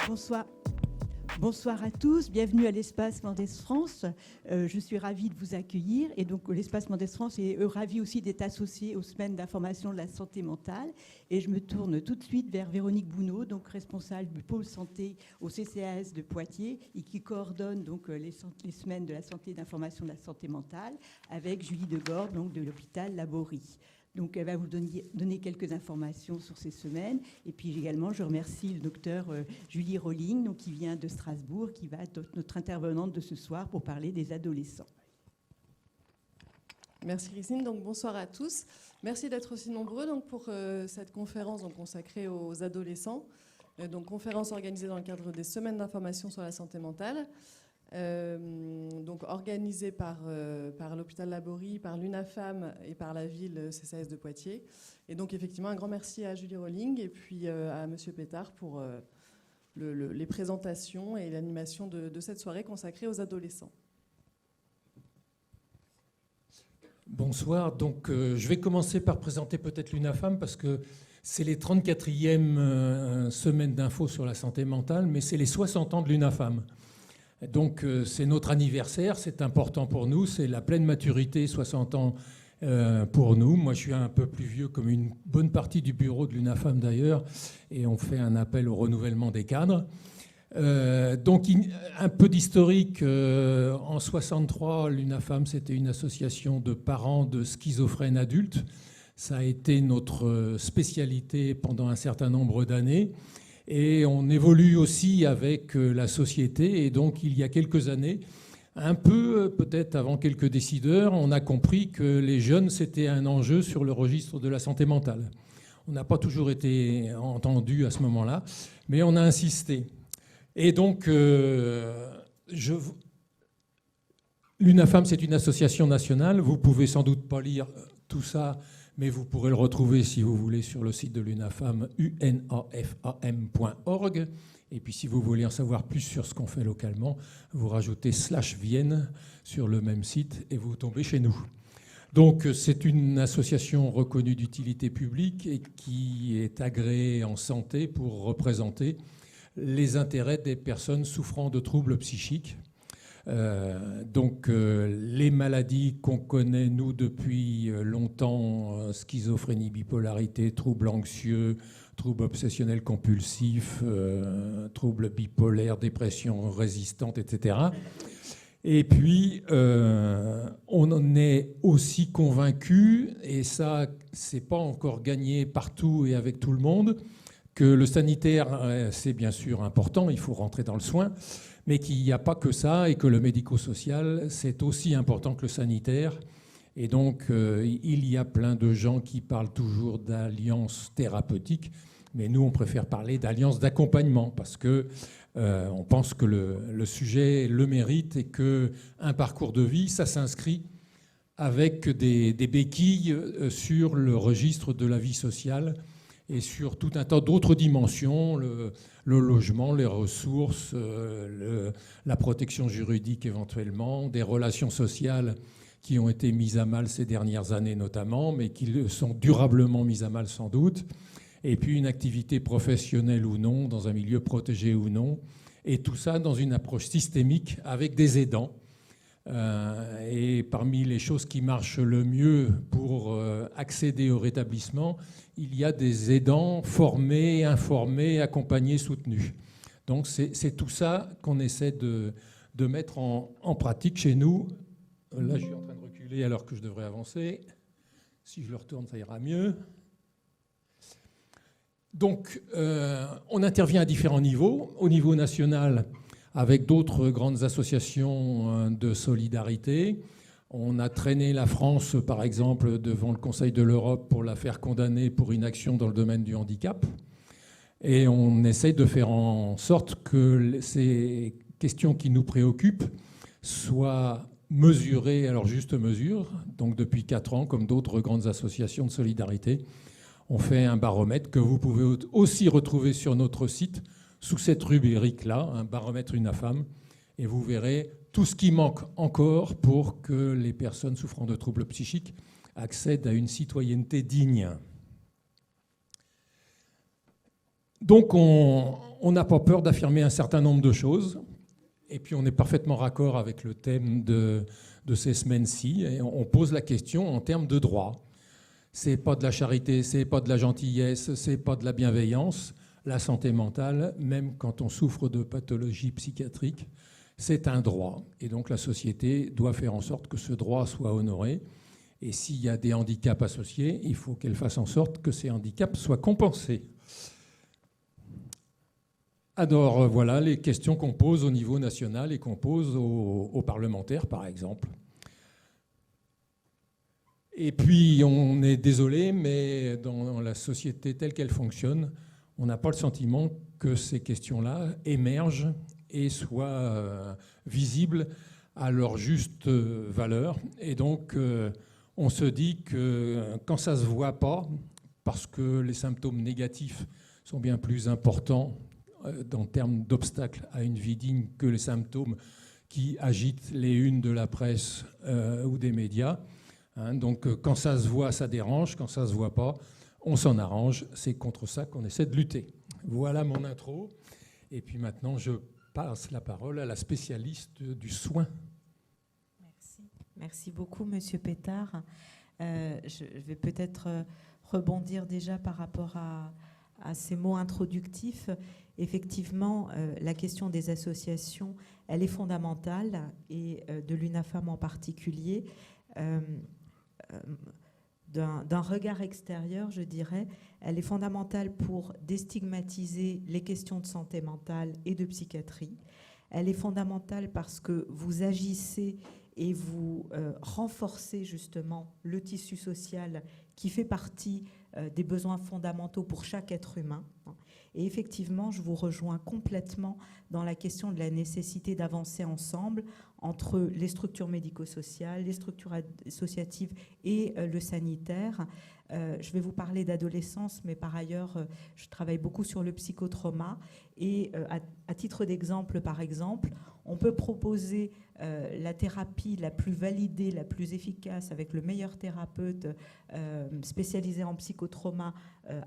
Bonsoir. Bonsoir à tous, bienvenue à l'Espace Mendès France. Je suis ravie de vous accueillir et donc l'Espace Mendès France est ravi aussi d'être associé aux semaines d'information de la santé mentale. Et je me tourne tout de suite vers Véronique Bounot, donc responsable du pôle santé au CCAS de Poitiers et qui coordonne donc les semaines de la santé et d'information de la santé mentale avec Julie Degorde, donc de l'hôpital Laborie. Donc, elle va vous donner quelques informations sur ces semaines. Et puis également, je remercie le docteur Julie Rolling, donc, qui vient de Strasbourg, qui va être notre intervenante de ce soir pour parler des adolescents. Merci Christine. Donc, bonsoir à tous. Merci d'être aussi nombreux donc, pour cette conférence donc, consacrée aux adolescents. Donc, conférence organisée dans le cadre des semaines d'information sur la santé mentale. Donc organisé par l'hôpital Laborie, par l'UNAFAM et par la ville CCAS de Poitiers. Et donc effectivement un grand merci à Julie Rolling et puis à Monsieur Pétard pour les présentations et l'animation de cette soirée consacrée aux adolescents. Bonsoir, donc je vais commencer par présenter peut-être l'UNAFAM parce que c'est les 34e semaines d'infos sur la santé mentale, mais c'est les 60 ans de l'UNAFAM. Donc c'est notre anniversaire, c'est important pour nous, c'est la pleine maturité, 60 ans pour nous. Moi je suis un peu plus vieux comme une bonne partie du bureau de l'UNAFAM d'ailleurs, et on fait un appel au renouvellement des cadres. Donc un peu d'historique, en 63 l'UNAFAM c'était une association de parents de schizophrènes adultes. Ça a été notre spécialité pendant un certain nombre d'années. Et on évolue aussi avec la société. Et donc, il y a quelques années, un peu peut-être avant quelques décideurs, on a compris que les jeunes, c'était un enjeu sur le registre de la santé mentale. On n'a pas toujours été entendu à ce moment-là, mais on a insisté. Et donc, l'UNAFAM, c'est une association nationale. Vous pouvez sans doute pas lire tout ça, mais vous pourrez le retrouver, si vous voulez, sur le site de l'UNAFAM, unafam.org. Et puis, si vous voulez en savoir plus sur ce qu'on fait localement, vous rajoutez /Vienne sur le même site et vous tombez chez nous. Donc, c'est une association reconnue d'utilité publique et qui est agréée en santé pour représenter les intérêts des personnes souffrant de troubles psychiques. Donc les maladies qu'on connaît, nous, depuis longtemps, schizophrénie, bipolarité, troubles anxieux, troubles obsessionnels compulsifs, troubles bipolaires, dépression résistante, etc. Et puis, on en est aussi convaincu, et ça, c'est pas encore gagné partout et avec tout le monde, que le sanitaire, c'est bien sûr important, il faut rentrer dans le soin, mais qu'il n'y a pas que ça et que le médico-social, c'est aussi important que le sanitaire. Et donc, il y a plein de gens qui parlent toujours d'alliance thérapeutique, mais nous, on préfère parler d'alliance d'accompagnement parce qu'on pense que le sujet le mérite et qu'un parcours de vie, ça s'inscrit avec des béquilles sur le registre de la vie sociale et sur tout un tas d'autres dimensions, le logement, les ressources, la protection juridique éventuellement, des relations sociales qui ont été mises à mal ces dernières années notamment, mais qui sont durablement mises à mal sans doute, et puis une activité professionnelle ou non, dans un milieu protégé ou non, et tout ça dans une approche systémique avec des aidants. Et parmi les choses qui marchent le mieux pour accéder au rétablissement, il y a des aidants formés, informés, accompagnés, soutenus. Donc c'est tout ça qu'on essaie de mettre en pratique chez nous. Là, je suis en train de reculer alors que je devrais avancer. Si je le retourne, ça ira mieux. Donc, on intervient à différents niveaux. Au niveau national, avec d'autres grandes associations de solidarité. On a traîné la France, par exemple, devant le Conseil de l'Europe pour la faire condamner pour inaction dans le domaine du handicap. Et on essaye de faire en sorte que ces questions qui nous préoccupent soient mesurées à leur juste mesure. Donc depuis 4 ans, comme d'autres grandes associations de solidarité, on fait un baromètre que vous pouvez aussi retrouver sur notre site sous cette rubrique-là, un baromètre UNAFAM, et vous verrez tout ce qui manque encore pour que les personnes souffrant de troubles psychiques accèdent à une citoyenneté digne. Donc on n'a pas peur d'affirmer un certain nombre de choses, et puis on est parfaitement raccord avec le thème de ces semaines-ci, et on pose la question en termes de droit. C'est pas de la charité, c'est pas de la gentillesse, c'est pas de la bienveillance. La santé mentale, même quand on souffre de pathologies psychiatriques, c'est un droit. Et donc la société doit faire en sorte que ce droit soit honoré. Et s'il y a des handicaps associés, il faut qu'elle fasse en sorte que ces handicaps soient compensés. Alors voilà les questions qu'on pose au niveau national et qu'on pose aux parlementaires, par exemple. Et puis on est désolé, mais dans la société telle qu'elle fonctionne, on n'a pas le sentiment que ces questions-là émergent et soient visibles à leur juste valeur. Et donc on se dit que quand ça ne se voit pas, parce que les symptômes négatifs sont bien plus importants en termes d'obstacles à une vie digne que les symptômes qui agitent les unes de la presse ou des médias. Donc quand ça se voit, ça dérange. Quand ça ne se voit pas, on s'en arrange. C'est contre ça qu'on essaie de lutter. Voilà mon intro. Et puis maintenant, je passe la parole à la spécialiste du soin. Merci beaucoup, Monsieur Pétard. Je vais peut-être rebondir déjà par rapport à ces mots introductifs. Effectivement, la question des associations, elle est fondamentale, et de l'UNAFAM en particulier. D'un regard extérieur, je dirais, elle est fondamentale pour déstigmatiser les questions de santé mentale et de psychiatrie. Elle est fondamentale parce que vous agissez et vous renforcez justement le tissu social qui fait partie des besoins fondamentaux pour chaque être humain. Et effectivement, je vous rejoins complètement dans la question de la nécessité d'avancer ensemble entre les structures médico-sociales, les structures associatives et le sanitaire. Je vais vous parler d'adolescence, mais par ailleurs, je travaille beaucoup sur le psychotrauma. Et à titre d'exemple, par exemple, on peut proposer la thérapie la plus validée, la plus efficace, avec le meilleur thérapeute spécialisé en psychotrauma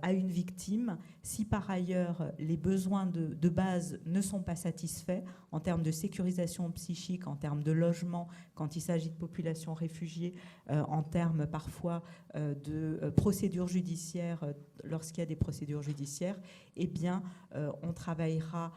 à une victime. Si par ailleurs les besoins de base ne sont pas satisfaits en termes de sécurisation psychique, en termes de logement, quand il s'agit de populations réfugiées, en termes parfois de procédures judiciaires, lorsqu'il y a des procédures judiciaires, eh bien on travaillera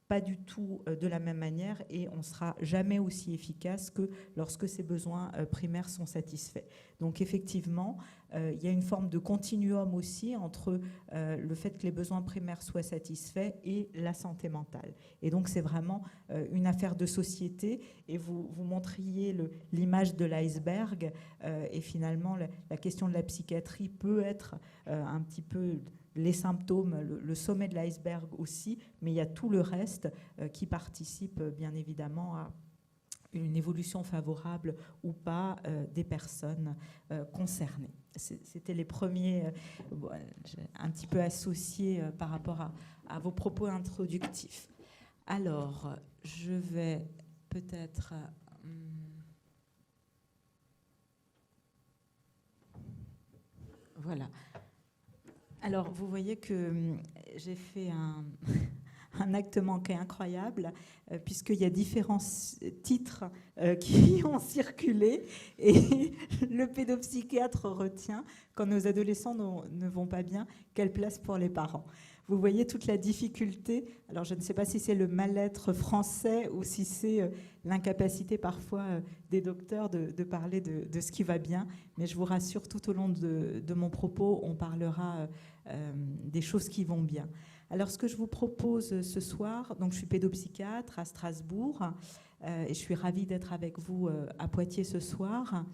pas du tout de la même manière, et on ne sera jamais aussi efficace que lorsque ces besoins primaires sont satisfaits. Donc effectivement, il y a une forme de continuum aussi entre le fait que les besoins primaires soient satisfaits et la santé mentale. Et donc c'est vraiment une affaire de société, et vous montriez l'image de l'iceberg, et finalement la question de la psychiatrie peut être un petit peu les symptômes, le sommet de l'iceberg aussi, mais il y a tout le reste qui participe bien évidemment à une évolution favorable ou pas des personnes concernées. C'était les premiers, un petit peu associés par rapport à vos propos introductifs. Alors, je vais peut-être... voilà. Alors, vous voyez que j'ai fait un acte manqué incroyable, puisqu'il y a différents titres qui ont circulé, et le pédopsychiatre retient, quand nos adolescents ne vont pas bien, quelle place pour les parents. Vous voyez toute la difficulté. Alors, je ne sais pas si c'est le mal-être français ou si c'est l'incapacité parfois des docteurs de parler de ce qui va bien. Mais je vous rassure, tout au long de mon propos, on parlera des choses qui vont bien. Alors, ce que je vous propose ce soir, donc je suis pédopsychiatre à Strasbourg, et je suis ravie d'être avec vous à Poitiers ce soir.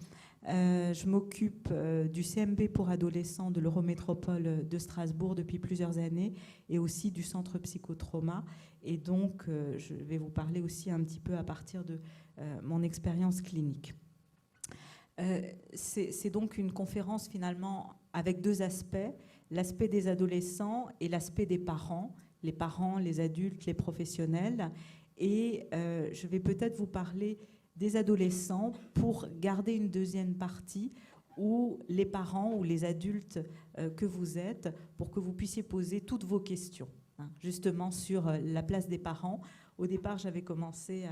Je m'occupe du CMP pour adolescents de l'Eurométropole de Strasbourg depuis plusieurs années, et aussi du centre psychotrauma. Et donc, je vais vous parler aussi un petit peu à partir de mon expérience clinique. C'est donc une conférence finalement avec deux aspects, l'aspect des adolescents et l'aspect des parents, les adultes, les professionnels. Et je vais peut-être vous parler des adolescents pour garder une deuxième partie ou les parents ou les adultes que vous êtes pour que vous puissiez poser toutes vos questions, hein, justement sur la place des parents. Au départ, j'avais commencé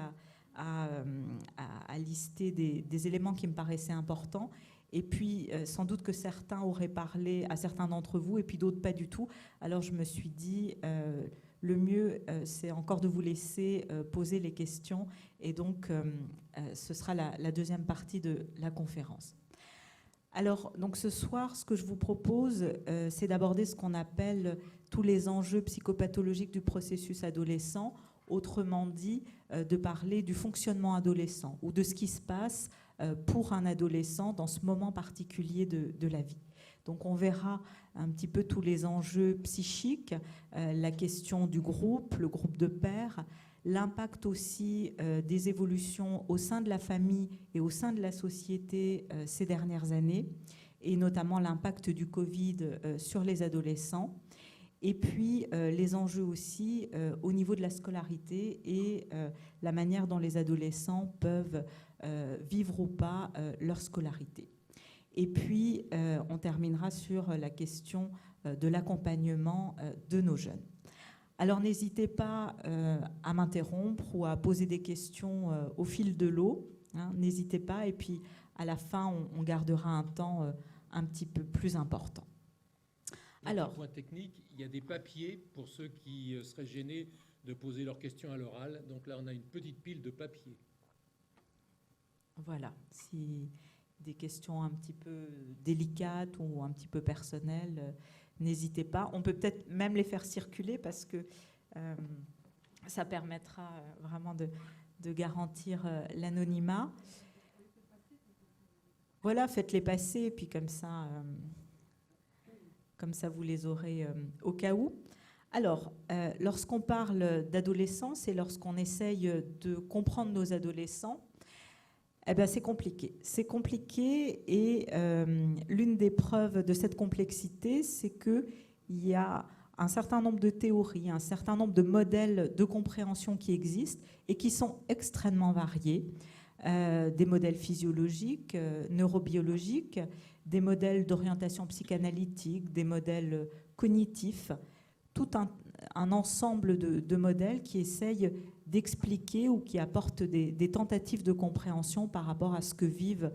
à lister des éléments qui me paraissaient importants. Et puis, sans doute que certains auraient parlé à certains d'entre vous et puis d'autres pas du tout. Alors, je me suis dit, le mieux, c'est encore de vous laisser poser les questions. Et donc, ce sera la deuxième partie de la conférence. Alors, donc ce soir, ce que je vous propose, c'est d'aborder ce qu'on appelle tous les enjeux psychopathologiques du processus adolescent. Autrement dit, de parler du fonctionnement adolescent ou de ce qui se passe pour un adolescent dans ce moment particulier de la vie. Donc on verra un petit peu tous les enjeux psychiques, la question du groupe, le groupe de pairs, l'impact aussi des évolutions au sein de la famille et au sein de la société ces dernières années, et notamment l'impact du Covid sur les adolescents. Et puis les enjeux aussi au niveau de la scolarité et la manière dont les adolescents peuvent vivre ou pas leur scolarité. Et puis on terminera sur la question de l'accompagnement de nos jeunes. Alors n'hésitez pas à m'interrompre ou à poser des questions au fil de l'eau, hein, n'hésitez pas, et puis à la fin on gardera un temps un petit peu plus important. Alors, point technique, il y a des papiers pour ceux qui seraient gênés de poser leurs questions à l'oral. Donc là, on a une petite pile de papier. Voilà, si des questions un petit peu délicates ou un petit peu personnelles, n'hésitez pas. On peut peut-être même les faire circuler parce que ça permettra vraiment de garantir l'anonymat. Voilà, faites-les passer et puis comme ça vous les aurez au cas où. Alors, lorsqu'on parle d'adolescence et lorsqu'on essaye de comprendre nos adolescents, eh bien, c'est compliqué. C'est compliqué et l'une des preuves de cette complexité, c'est qu'il y a un certain nombre de théories, un certain nombre de modèles de compréhension qui existent et qui sont extrêmement variés. Des modèles physiologiques, neurobiologiques, des modèles d'orientation psychanalytique, des modèles cognitifs, tout un ensemble de modèles qui essayent d'expliquer ou qui apportent des tentatives de compréhension par rapport à ce que vivent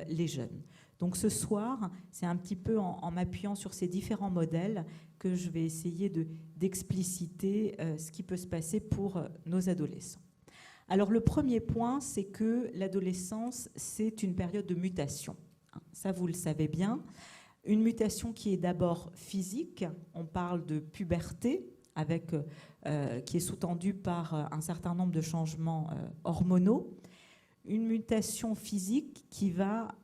les jeunes. Donc ce soir, c'est un petit peu en m'appuyant sur ces différents modèles que je vais essayer d'expliciter ce qui peut se passer pour nos adolescents. Alors le premier point, c'est que l'adolescence, c'est une période de mutation. Ça, vous le savez bien. Une mutation qui est d'abord physique. On parle de puberté, qui est sous-tendue par un certain nombre de changements hormonaux. Une mutation physique qui va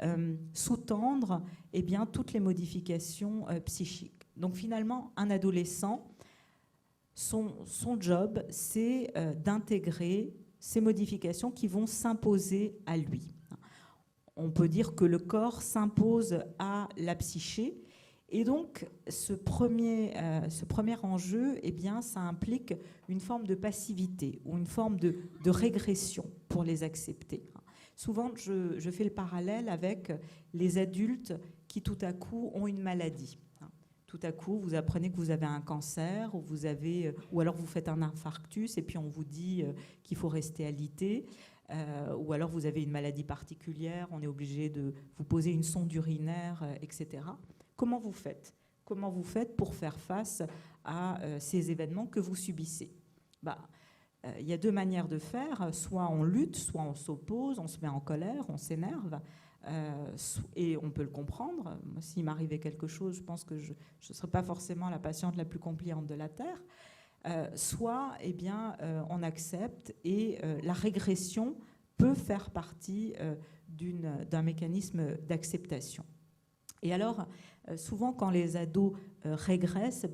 sous-tendre toutes les modifications psychiques. Donc finalement, un adolescent, son job, c'est d'intégrer ces modifications qui vont s'imposer à lui. On peut dire que le corps s'impose à la psyché. Et donc, ce premier enjeu, ça implique une forme de passivité ou une forme de régression pour les accepter. Souvent, je fais le parallèle avec les adultes qui, tout à coup, ont une maladie. Tout à coup, vous apprenez que vous avez un cancer ou alors vous faites un infarctus et puis on vous dit qu'il faut rester alité. Ou alors vous avez une maladie particulière, on est obligé de vous poser une sonde urinaire, etc. Comment vous faites pour faire face à ces événements que vous subissez? Il y a deux manières de faire. Soit on lutte, soit on s'oppose, on se met en colère, on s'énerve. Et on peut le comprendre. Moi, s'il m'arrivait quelque chose, je pense que je ne serais pas forcément la patiente la plus compliante de la Terre. Soit on accepte et la régression peut faire partie d'un mécanisme d'acceptation. Et alors, souvent quand les ados régressent,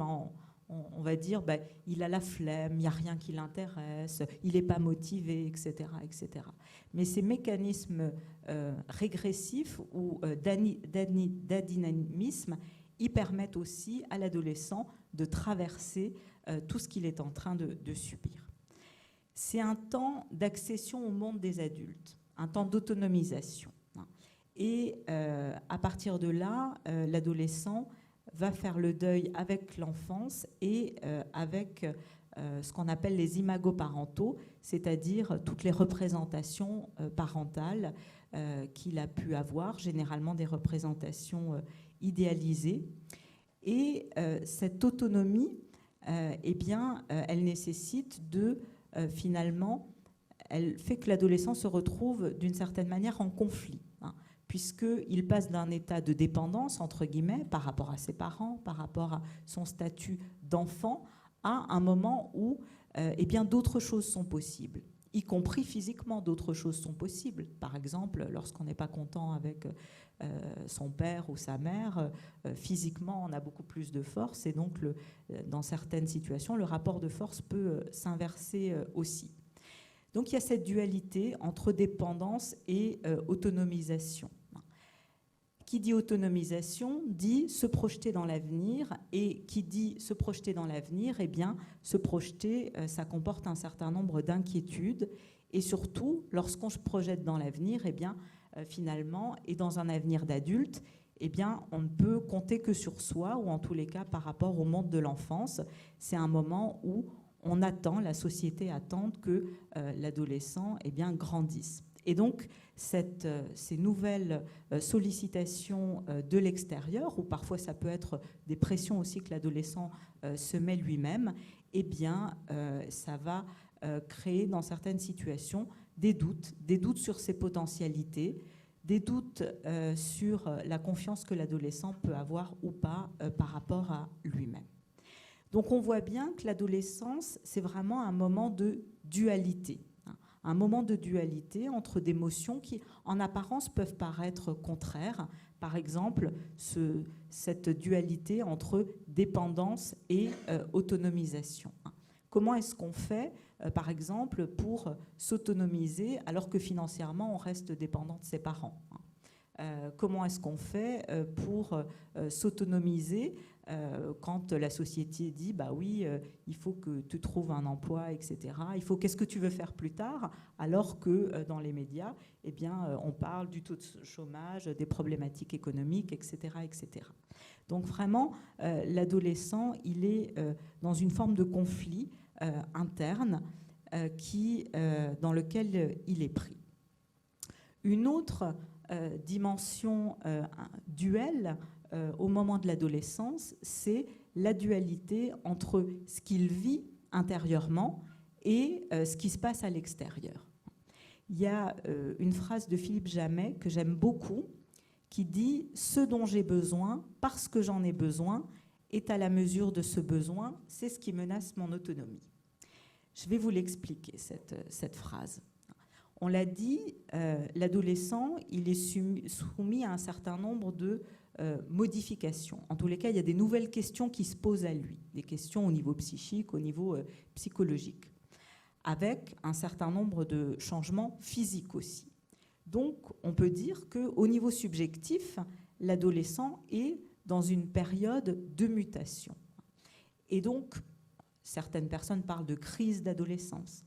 on va dire il a la flemme, il n'y a rien qui l'intéresse, il n'est pas motivé, etc., etc. Mais ces mécanismes régressifs ou d'adynamisme, ils permettent aussi à l'adolescent de traverser tout ce qu'il est en train de subir. C'est un temps d'accession au monde des adultes, un temps d'autonomisation. Et à à partir de là, l'adolescent va faire le deuil avec l'enfance et avec ce qu'on appelle les imagos parentaux, c'est-à-dire toutes les représentations parentales qu'il a pu avoir, généralement des représentations idéalisées. Et cette autonomie, eh bien, elle nécessite de, finalement, elle fait que l'adolescent se retrouve d'une certaine manière en conflit, hein, puisqu'il passe d'un état de dépendance, entre guillemets, par rapport à ses parents, par rapport à son statut d'enfant, à un moment où eh bien, d'autres choses sont possibles, y compris physiquement, d'autres choses sont possibles. Par exemple, lorsqu'on n'est pas content avec son père ou sa mère, physiquement, on a beaucoup plus de force, et donc, dans certaines situations, le rapport de force peut s'inverser aussi. Donc, il y a cette dualité entre dépendance et autonomisation. Qui dit autonomisation dit se projeter dans l'avenir, et qui dit se projeter dans l'avenir, eh bien, se projeter, ça comporte un certain nombre d'inquiétudes, et surtout, lorsqu'on se projette dans l'avenir, eh bien, finalement, et dans un avenir d'adulte, eh bien, on ne peut compter que sur soi, ou en tous les cas par rapport au monde de l'enfance. C'est un moment où on attend, la société attend que l'adolescent eh bien, grandisse. Et donc, ces nouvelles sollicitations de l'extérieur, ou parfois ça peut être des pressions aussi que l'adolescent se met lui-même, eh bien, ça va créer dans certaines situations des doutes sur ses potentialités, des doutes sur la confiance que l'adolescent peut avoir ou pas par rapport à lui-même. Donc on voit bien que l'adolescence, c'est vraiment un moment de dualité. Un moment de dualité entre des notions qui, en apparence, peuvent paraître contraires. Par exemple, cette dualité entre dépendance et autonomisation. Comment est-ce qu'on fait, par exemple, pour s'autonomiser alors que financièrement, on reste dépendant de ses parents ? Comment est-ce qu'on fait pour s'autonomiser quand la société dit bah oui, il faut que tu trouves un emploi, etc. Il faut qu'est-ce que tu veux faire plus tard, alors que dans les médias, eh bien, on parle du taux de chômage, des problématiques économiques, etc., etc. Donc vraiment, l'adolescent, il est dans une forme de conflit interne dans lequel il est pris. Une autre dimension duelle au moment de l'adolescence, c'est la dualité entre ce qu'il vit intérieurement et ce qui se passe à l'extérieur. Il y a une phrase de Philippe Jamet que j'aime beaucoup qui dit « Ce dont j'ai besoin, parce que j'en ai besoin, est à la mesure de ce besoin, c'est ce qui menace mon autonomie. » Je vais vous l'expliquer, cette phrase. On l'a dit, l'adolescent, il est soumis à un certain nombre de modifications. En tous les cas, il y a des nouvelles questions qui se posent à lui, des questions au niveau psychique, au niveau psychologique, avec un certain nombre de changements physiques aussi. Donc, on peut dire qu'au niveau subjectif, l'adolescent est dans une période de mutation. Et donc, certaines personnes parlent de crise d'adolescence.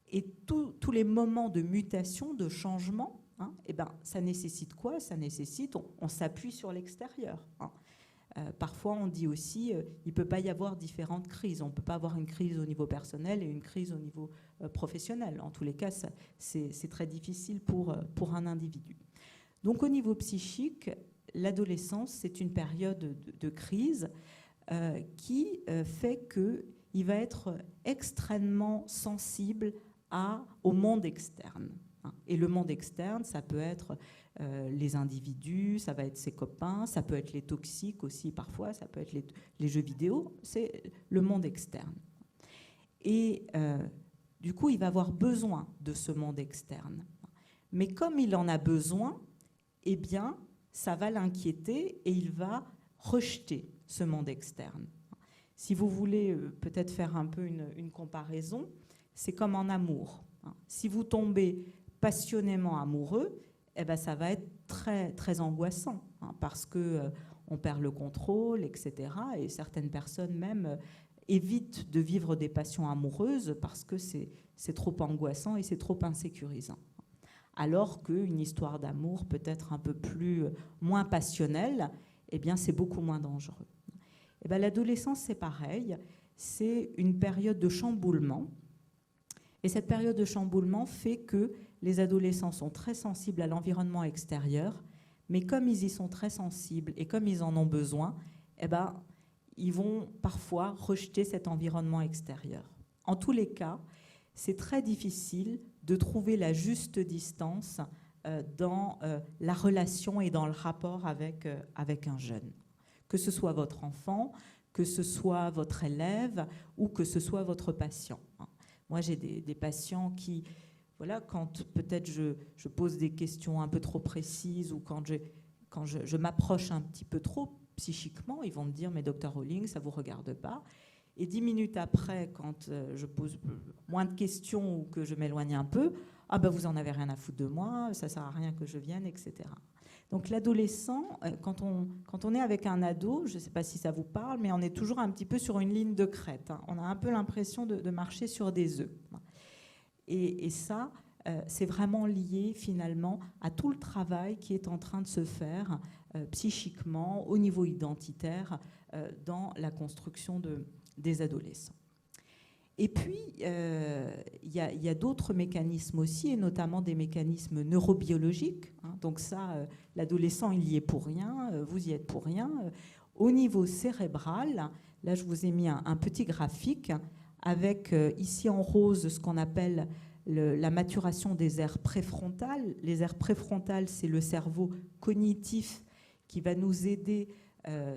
Et tous les moments de mutation, de changement, hein, eh ben, ça nécessite quoi ? Ça nécessite, on s'appuie sur l'extérieur. Hein. Parfois, on dit aussi, il ne peut pas y avoir différentes crises. On ne peut pas avoir une crise au niveau personnel et une crise au niveau professionnel. En tous les cas, c'est très difficile pour un individu. Donc, au niveau psychique, l'adolescence, c'est une période de crise qui fait qu'il va être extrêmement sensible au monde externe. Et le monde externe, ça peut être les individus, ça va être ses copains, ça peut être les toxiques aussi parfois, ça peut être les jeux vidéo, c'est le monde externe. Et du coup, il va avoir besoin de ce monde externe. Mais comme il en a besoin, eh bien, ça va l'inquiéter et il va rejeter ce monde externe. Si vous voulez peut-être faire un peu une comparaison, c'est comme en amour. Si vous tombez passionnément amoureux, eh ben ça va être très, très angoissant, parce qu'on perd le contrôle, etc. Et certaines personnes même évitent de vivre des passions amoureuses parce que c'est trop angoissant et c'est trop insécurisant. alors qu'une histoire d'amour peut-être un peu moins passionnelle, eh bien, c'est beaucoup moins dangereux. Eh bien, l'adolescence, c'est pareil. C'est une période de chamboulement. Et cette période de chamboulement fait que les adolescents sont très sensibles à l'environnement extérieur, mais comme ils y sont très sensibles et comme ils en ont besoin, eh ben, ils vont parfois rejeter cet environnement extérieur. En tous les cas, c'est très difficile de trouver la juste distance dans la relation et dans le rapport avec un jeune. Que ce soit votre enfant, que ce soit votre élève ou que ce soit votre patient. Moi, j'ai des patients qui, voilà, quand peut-être je pose des questions un peu trop précises ou quand je m'approche un petit peu trop psychiquement, ils vont me dire « Mais docteur Rowling, ça ne vous regarde pas ». Et 10 minutes après, quand je pose moins de questions ou que je m'éloigne un peu, « Ah ben vous en avez rien à foutre de moi, ça ne sert à rien que je vienne, etc. » Donc l'adolescent, quand on est avec un ado, je ne sais pas si ça vous parle, mais on est toujours un petit peu sur une ligne de crête. On a un peu l'impression de marcher sur des œufs. Et ça, c'est vraiment lié finalement à tout le travail qui est en train de se faire psychiquement, au niveau identitaire, dans la construction des adolescents. Et puis, il y a d'autres mécanismes aussi, et notamment des mécanismes neurobiologiques. Donc ça, l'adolescent, il y est pour rien, vous y êtes pour rien. Au niveau cérébral, là, je vous ai mis un petit graphique avec ici en rose ce qu'on appelle la maturation des aires préfrontales. Les aires préfrontales, c'est le cerveau cognitif qui va nous aider.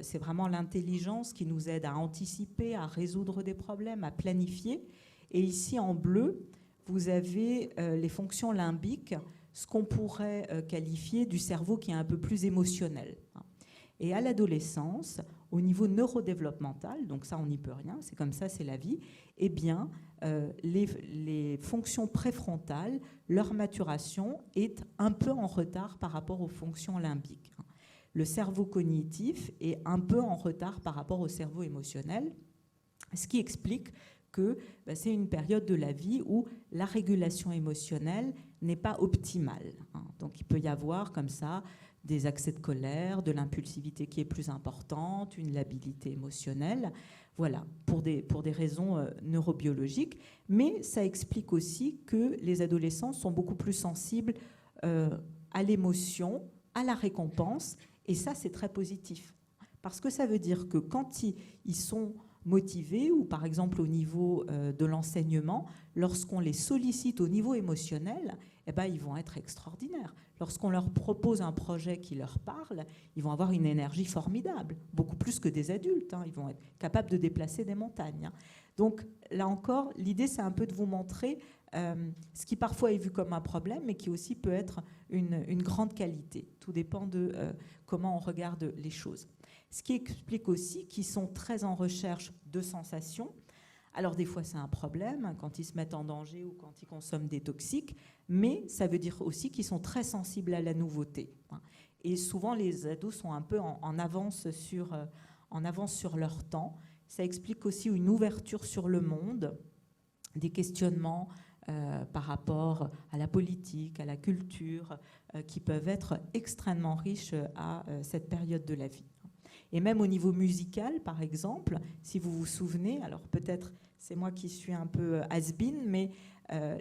C'est vraiment l'intelligence qui nous aide à anticiper, à résoudre des problèmes, à planifier. Et ici, en bleu, vous avez les fonctions limbiques, ce qu'on pourrait qualifier du cerveau qui est un peu plus émotionnel. Et à l'adolescence, au niveau neurodéveloppemental, donc ça, on n'y peut rien, c'est comme ça, c'est la vie, eh bien, les fonctions préfrontales, leur maturation est un peu en retard par rapport aux fonctions limbiques. Le cerveau cognitif est un peu en retard par rapport au cerveau émotionnel, ce qui explique que c'est une période de la vie où la régulation émotionnelle n'est pas optimale. Donc il peut y avoir comme ça des accès de colère, de l'impulsivité qui est plus importante, une labilité émotionnelle, voilà, pour des raisons neurobiologiques. Mais ça explique aussi que les adolescents sont beaucoup plus sensibles à l'émotion, à la récompense. Et ça, c'est très positif. Parce que ça veut dire que quand ils sont motivés, ou par exemple au niveau de l'enseignement, lorsqu'on les sollicite au niveau émotionnel, eh ben, ils vont être extraordinaires. Lorsqu'on leur propose un projet qui leur parle, ils vont avoir une énergie formidable, beaucoup plus que des adultes. Ils vont être capables de déplacer des montagnes. Donc là encore, l'idée, c'est un peu de vous montrer ce qui parfois est vu comme un problème, mais qui aussi peut être une grande qualité. Tout dépend de comment on regarde les choses. Ce qui explique aussi qu'ils sont très en recherche de sensations. Alors des fois c'est un problème quand ils se mettent en danger ou quand ils consomment des toxiques, mais ça veut dire aussi qu'ils sont très sensibles à la nouveauté. Et souvent les ados sont un peu en avance sur leur temps. Ça explique aussi une ouverture sur le monde, des questionnements par rapport à la politique, à la culture, qui peuvent être extrêmement riches à cette période de la vie. Et même au niveau musical, par exemple, si vous vous souvenez, alors peut-être c'est moi qui suis un peu has-been, mais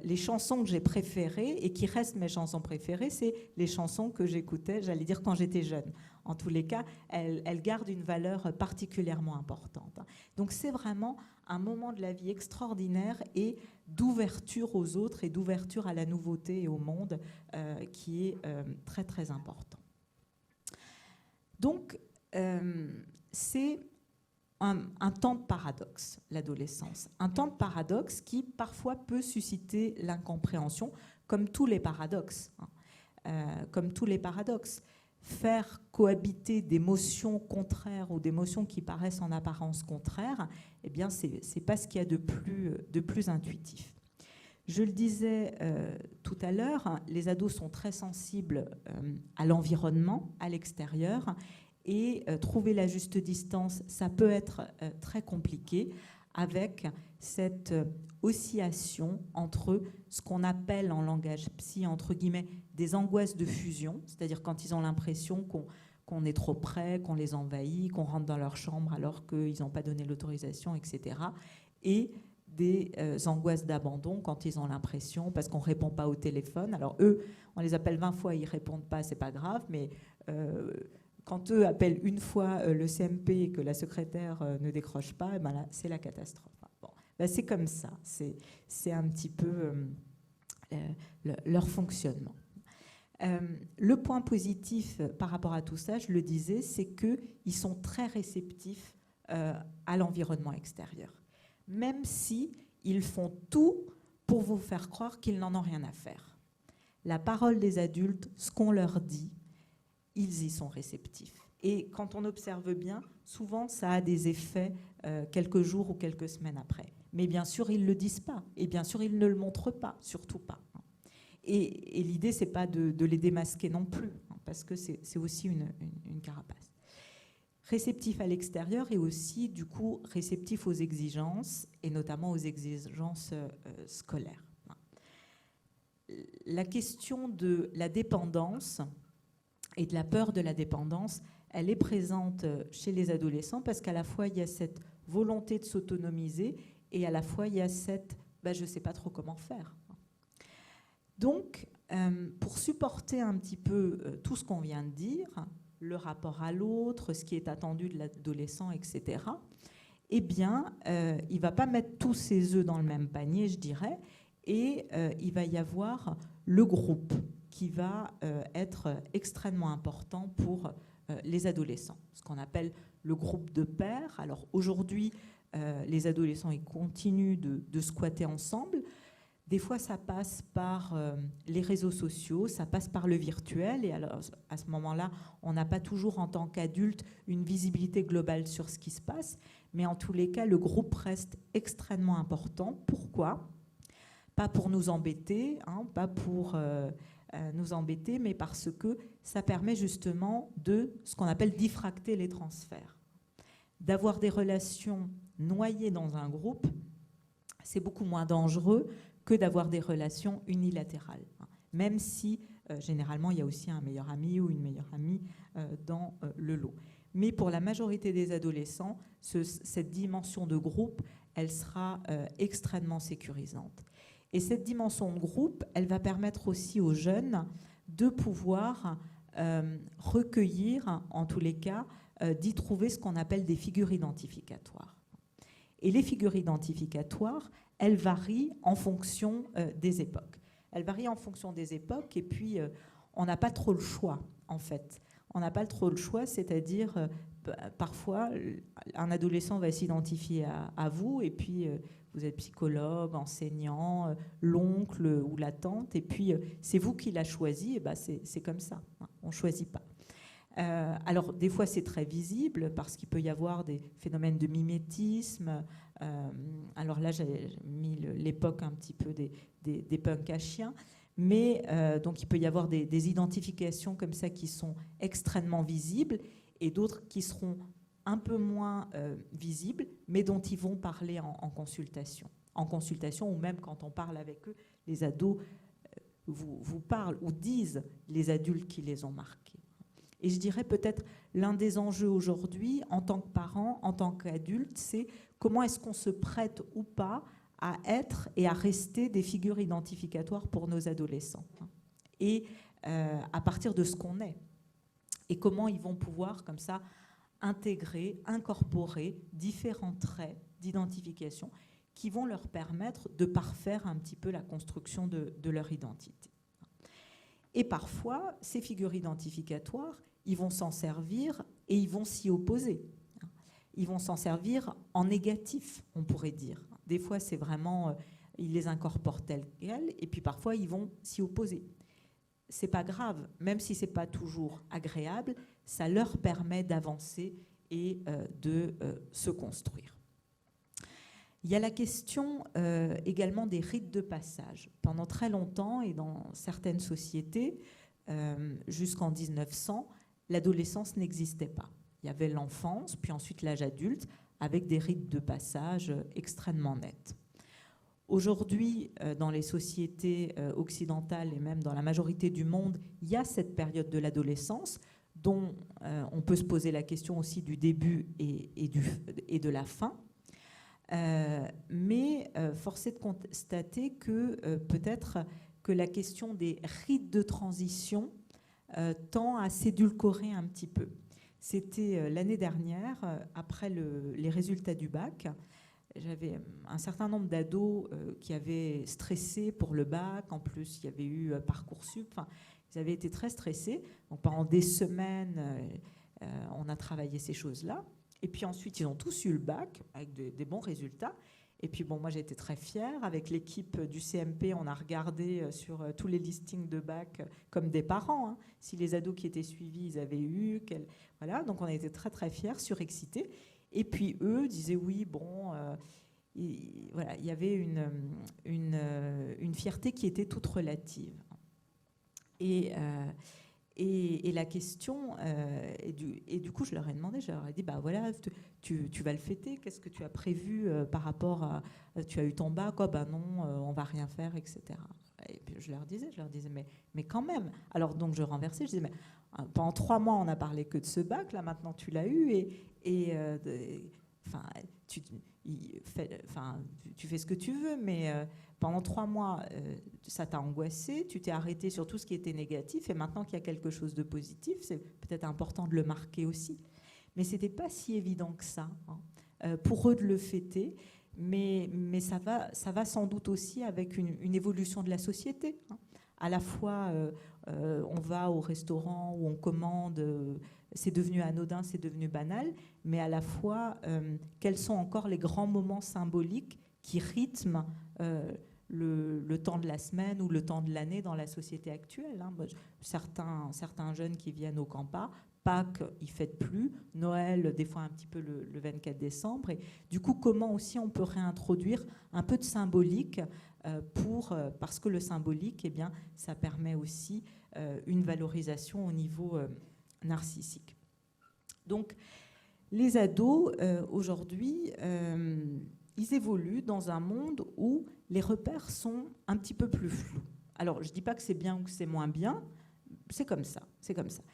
les chansons que j'ai préférées et qui restent mes chansons préférées, c'est les chansons que j'écoutais, j'allais dire quand j'étais jeune. En tous les cas, elles gardent une valeur particulièrement importante. Donc c'est vraiment un moment de la vie extraordinaire et d'ouverture aux autres et d'ouverture à la nouveauté et au monde qui est très très important. Donc c'est un temps de paradoxe, l'adolescence. Un temps de paradoxe qui parfois peut susciter l'incompréhension, comme tous les paradoxes. Comme tous les paradoxes. Faire cohabiter d'émotions contraires ou d'émotions qui paraissent en apparence contraires, eh bien, c'est pas ce qu'il y a de plus intuitif. Je le disais tout à l'heure, les ados sont très sensibles à l'environnement, à l'extérieur, et trouver la juste distance, ça peut être très compliqué avec cette oscillation entre ce qu'on appelle en langage psy, entre guillemets, des angoisses de fusion, c'est-à-dire quand ils ont l'impression qu'on est trop près, qu'on les envahit, qu'on rentre dans leur chambre alors qu'ils n'ont pas donné l'autorisation, etc. Et des angoisses d'abandon quand ils ont l'impression, parce qu'on ne répond pas au téléphone. Alors eux, on les appelle 20 fois, ils ne répondent pas, c'est pas grave, mais quand eux appellent une fois le CMP et que la secrétaire ne décroche pas, ben là, c'est la catastrophe. Bon, ben c'est comme ça, c'est un petit peu leur fonctionnement. Le point positif par rapport à tout ça, je le disais, c'est qu'ils sont très réceptifs à l'environnement extérieur. Même si ils font tout pour vous faire croire qu'ils n'en ont rien à faire. La parole des adultes, ce qu'on leur dit, ils y sont réceptifs. Et quand on observe bien, souvent ça a des effets quelques jours ou quelques semaines après. Mais bien sûr, ils ne le disent pas. Et bien sûr, ils ne le montrent pas, surtout pas. Et l'idée, ce n'est pas de les démasquer non plus, parce que c'est aussi une carapace. Réceptif à l'extérieur et aussi, du coup, réceptif aux exigences, et notamment aux exigences scolaires. La question de la dépendance et de la peur de la dépendance, elle est présente chez les adolescents parce qu'à la fois, il y a cette volonté de s'autonomiser et à la fois, il y a cette « je ne sais pas trop comment faire ». Donc, pour supporter un petit peu tout ce qu'on vient de dire, le rapport à l'autre, ce qui est attendu de l'adolescent, etc., eh bien, il ne va pas mettre tous ses œufs dans le même panier, je dirais, et il va y avoir le groupe qui va être extrêmement important pour les adolescents, ce qu'on appelle le groupe de pairs. Alors aujourd'hui, les adolescents ils continuent de squatter ensemble. Des fois, ça passe par les réseaux sociaux, ça passe par le virtuel. Et alors, à ce moment-là, on n'a pas toujours, en tant qu'adulte, une visibilité globale sur ce qui se passe. Mais en tous les cas, le groupe reste extrêmement important. Pourquoi ? Pas pour nous embêter, pas pour nous embêter, mais parce que ça permet justement de ce qu'on appelle diffracter les transferts. D'avoir des relations noyées dans un groupe, c'est beaucoup moins dangereux que d'avoir des relations unilatérales. Même si, généralement, il y a aussi un meilleur ami ou une meilleure amie dans le lot. Mais pour la majorité des adolescents, cette dimension de groupe, elle sera extrêmement sécurisante. Et cette dimension de groupe, elle va permettre aussi aux jeunes de pouvoir recueillir, en tous les cas, d'y trouver ce qu'on appelle des figures identificatoires. Et les figures identificatoires, elles varient en fonction des époques. Elles varient en fonction des époques et puis on n'a pas trop le choix, en fait. On n'a pas trop le choix, c'est-à-dire parfois un adolescent va s'identifier à vous et puis vous êtes psychologue, enseignant, l'oncle ou la tante et puis c'est vous qui l'a choisi, et ben c'est comme ça, on ne choisit pas. Alors des fois c'est très visible parce qu'il peut y avoir des phénomènes de mimétisme. Alors là j'ai mis l'époque un petit peu des punks à chiens, mais donc il peut y avoir des identifications comme ça qui sont extrêmement visibles et d'autres qui seront un peu moins visibles, mais dont ils vont parler en consultation. En consultation ou même quand on parle avec eux, les ados vous parlent ou disent les adultes qui les ont marqués. Et je dirais peut-être l'un des enjeux aujourd'hui, en tant que parent, en tant qu'adulte, c'est comment est-ce qu'on se prête ou pas à être et à rester des figures identificatoires pour nos adolescents. Et à partir de ce qu'on est. Et comment ils vont pouvoir, comme ça, intégrer, incorporer différents traits d'identification qui vont leur permettre de parfaire un petit peu la construction de leur identité. Et parfois, ces figures identificatoires, ils vont s'en servir et ils vont s'y opposer. Ils vont s'en servir en négatif, on pourrait dire. Des fois, c'est vraiment, ils les incorporent tels quels, et puis parfois, ils vont s'y opposer. C'est pas grave, même si c'est pas toujours agréable, ça leur permet d'avancer et de se construire. Il y a la question également des rites de passage. Pendant très longtemps, et dans certaines sociétés, jusqu'en 1900, l'adolescence n'existait pas. Il y avait l'enfance, puis ensuite l'âge adulte, avec des rites de passage extrêmement nets. Aujourd'hui, dans les sociétés occidentales et même dans la majorité du monde, il y a cette période de l'adolescence dont on peut se poser la question aussi du début et de la fin. Mais force est de constater que peut-être que la question des rites de transition tend à s'édulcorer un petit peu. C'était l'année dernière, après les résultats du bac. J'avais un certain nombre d'ados qui avaient stressé pour le bac. En plus, il y avait eu Parcoursup. Enfin, ils avaient été très stressés. Donc, pendant des semaines, on a travaillé ces choses-là. Et puis ensuite, ils ont tous eu le bac avec des bons résultats. Et puis, bon, moi, j'ai été très fière. Avec l'équipe du CMP, on a regardé sur tous les listings de bac comme des parents. Hein, si les ados qui étaient suivis, ils avaient eu. Voilà, donc on a été très, très fiers, surexcités. Et puis eux disaient oui, bon, voilà, il y avait une fierté qui était toute relative. Et la question, et du coup je leur ai demandé, je leur ai dit, bah voilà, tu vas le fêter, qu'est-ce que tu as prévu par rapport à, tu as eu ton bac, quoi, bah non, on va rien faire, etc. Et puis je leur disais, mais quand même. Alors donc je renversais, je disais, mais pendant 3 mois on a parlé que de ce bac, là maintenant tu l'as eu, tu fais ce que tu veux, mais pendant 3 mois, ça t'a angoissé, tu t'es arrêté sur tout ce qui était négatif, et maintenant qu'il y a quelque chose de positif, c'est peut-être important de le marquer aussi. Mais c'était pas si évident que ça, hein, pour eux de le fêter, mais ça va sans doute aussi avec une évolution de la société, hein. À la fois, on va au restaurant où on commande, c'est devenu anodin, c'est devenu banal, mais à la fois, quels sont encore les grands moments symboliques qui rythment le temps de la semaine ou le temps de l'année dans la société actuelle, hein. Certains jeunes qui viennent au Campa, Pâques, ils ne fêtent plus, Noël, des fois un petit peu le 24 décembre. Et du coup, comment aussi on peut réintroduire un peu de symbolique parce que le symbolique, eh bien, ça permet aussi une valorisation au niveau narcissique. Donc, les ados, aujourd'hui, ils évoluent dans un monde où les repères sont un petit peu plus flous. Alors, je ne dis pas que c'est bien ou que c'est moins bien, c'est comme ça, c'est comme ça.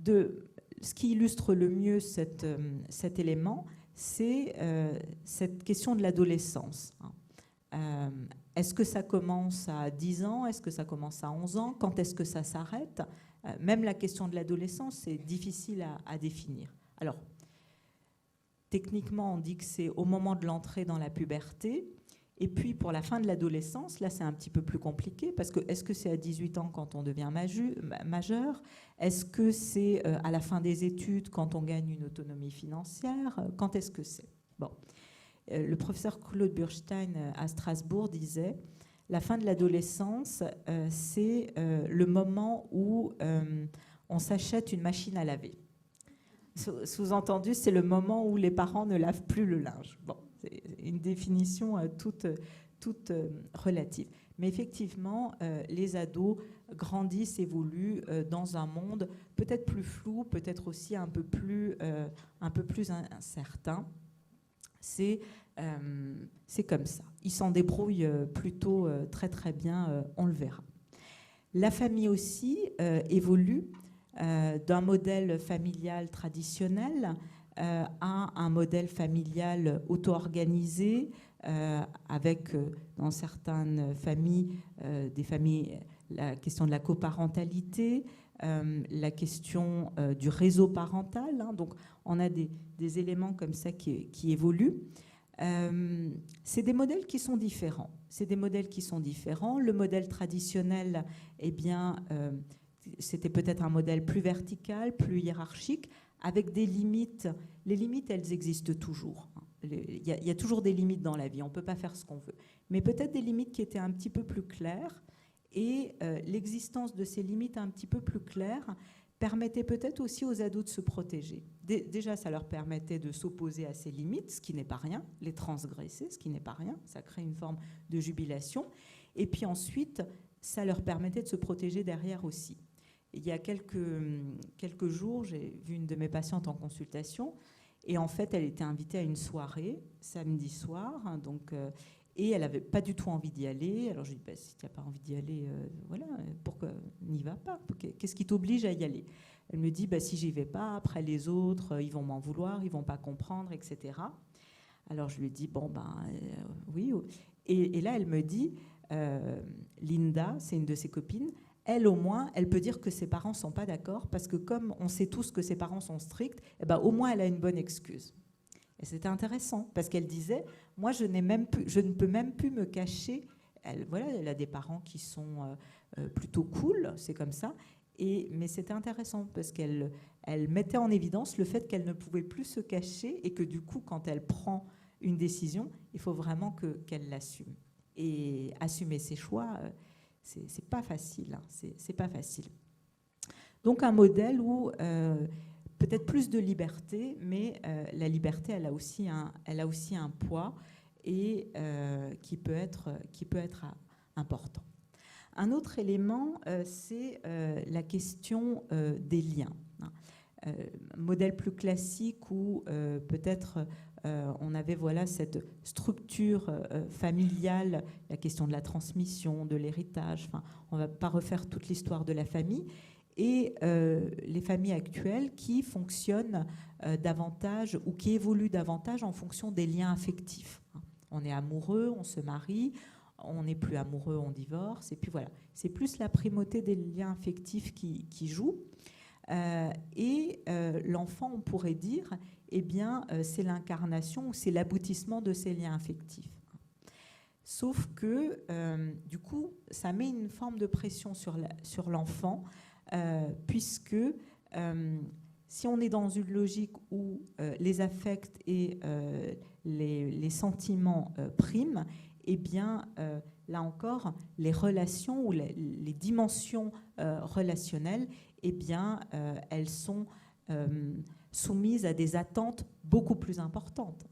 Ce qui illustre le mieux cet élément, c'est cette question de l'adolescence. Est-ce que ça commence à 10 ans? Est-ce que ça commence à 11 ans? Quand est-ce que ça s'arrête? Même la question de l'adolescence, c'est difficile à définir. Alors, techniquement, on dit que c'est au moment de l'entrée dans la puberté. Et puis, pour la fin de l'adolescence, là, c'est un petit peu plus compliqué, parce que est-ce que c'est à 18 ans quand on devient majeur? Est-ce que c'est à la fin des études quand on gagne une autonomie financière? Quand est-ce que c'est? Bon. Le professeur Claude Burstein à Strasbourg disait « La fin de l'adolescence, c'est le moment où on s'achète une machine à laver. » Sous-entendu, c'est le moment où les parents ne lavent plus le linge. Bon, c'est une définition toute relative. Mais effectivement, les ados grandissent, évoluent dans un monde peut-être plus flou, peut-être aussi un peu plus incertain. C'est comme ça. Ils s'en débrouillent plutôt très très bien, on le verra. La famille aussi évolue d'un modèle familial traditionnel à un modèle familial auto-organisé, avec dans certaines familles, la question de la coparentalité, la question du réseau parental, hein. Donc on a des éléments comme ça qui évoluent. C'est des modèles qui sont différents. Le modèle traditionnel, eh bien, c'était peut-être un modèle plus vertical, plus hiérarchique, avec des limites. Les limites, elles existent toujours. Il y a toujours des limites dans la vie, on ne peut pas faire ce qu'on veut. Mais peut-être des limites qui étaient un petit peu plus claires, et l'existence de ces limites un petit peu plus claires permettait peut-être aussi aux ados de se protéger. Déjà, ça leur permettait de s'opposer à ces limites, ce qui n'est pas rien, les transgresser, ce qui n'est pas rien, ça crée une forme de jubilation. Et puis ensuite, ça leur permettait de se protéger derrière aussi. Il y a quelques jours, j'ai vu une de mes patientes en consultation, et en fait, elle était invitée à une soirée, samedi soir, hein, donc, Et elle n'avait pas du tout envie d'y aller. Alors je lui ai dit, si tu n'as pas envie d'y aller, voilà, pourquoi n'y va pas? Qu'est-ce qui t'oblige à y aller? Elle me dit, si j'y vais pas, après les autres, ils vont m'en vouloir, ils vont pas comprendre, etc. Alors je lui ai dit, oui. Et là, elle me dit, Linda, c'est une de ses copines, elle au moins, elle peut dire que ses parents sont pas d'accord, parce que comme on sait tous que ses parents sont stricts, au moins elle a une bonne excuse. Et c'était intéressant, parce qu'elle disait, moi je ne peux même plus me cacher. Elle a des parents qui sont plutôt cool, c'est comme ça. Mais c'était intéressant, parce qu'elle mettait en évidence le fait qu'elle ne pouvait plus se cacher, et que du coup, quand elle prend une décision, il faut vraiment qu'elle l'assume. Et assumer ses choix, c'est pas facile. C'est pas facile. Donc un modèle où peut-être plus de liberté, mais la liberté, elle a aussi un poids et qui peut être important. Un autre élément, c'est la question des liens. Modèle plus classique où peut-être on avait cette structure familiale, la question de la transmission, de l'héritage. Enfin, on ne va pas refaire toute l'histoire de la famille. Et les familles actuelles qui fonctionnent davantage ou qui évoluent davantage en fonction des liens affectifs. On est amoureux, on se marie, on n'est plus amoureux, on divorce. Et puis voilà, c'est plus la primauté des liens affectifs qui joue. L'enfant, on pourrait dire, c'est l'incarnation ou c'est l'aboutissement de ces liens affectifs. Sauf que, du coup, ça met une forme de pression sur l'enfant, puisque si on est dans une logique où les affects et les sentiments priment, là encore, les relations ou les dimensions relationnelles, elles sont soumises à des attentes beaucoup plus importantes.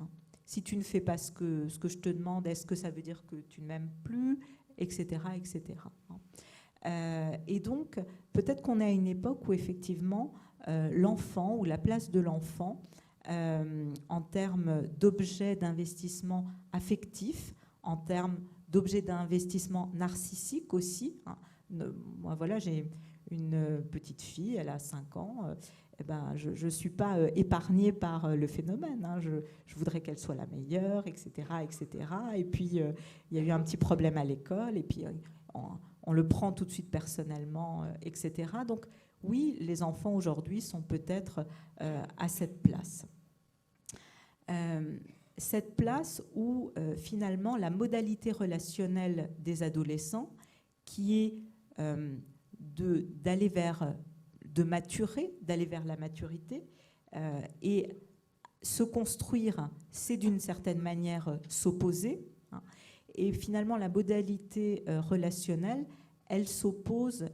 Si tu ne fais pas ce que je te demande, est-ce que ça veut dire que tu ne m'aimes plus, etc., etc. Et donc, peut-être qu'on est à une époque où effectivement, l'enfant ou la place de l'enfant, en termes d'objets d'investissement affectif, en termes d'objets d'investissement narcissique aussi. Moi, voilà, j'ai une petite fille, elle a 5 ans. Je ne suis pas épargnée par le phénomène. Je voudrais qu'elle soit la meilleure, etc., etc. Et puis, il y a eu un petit problème à l'école, et puis on le prend tout de suite personnellement, etc. Donc, oui, les enfants aujourd'hui sont peut-être à cette place. Cette place où finalement la modalité relationnelle des adolescents, qui est de maturer, d'aller vers la maturité, et se construire, c'est d'une certaine manière s'opposer. Et finalement, la modalité relationnelle, elle s'oppose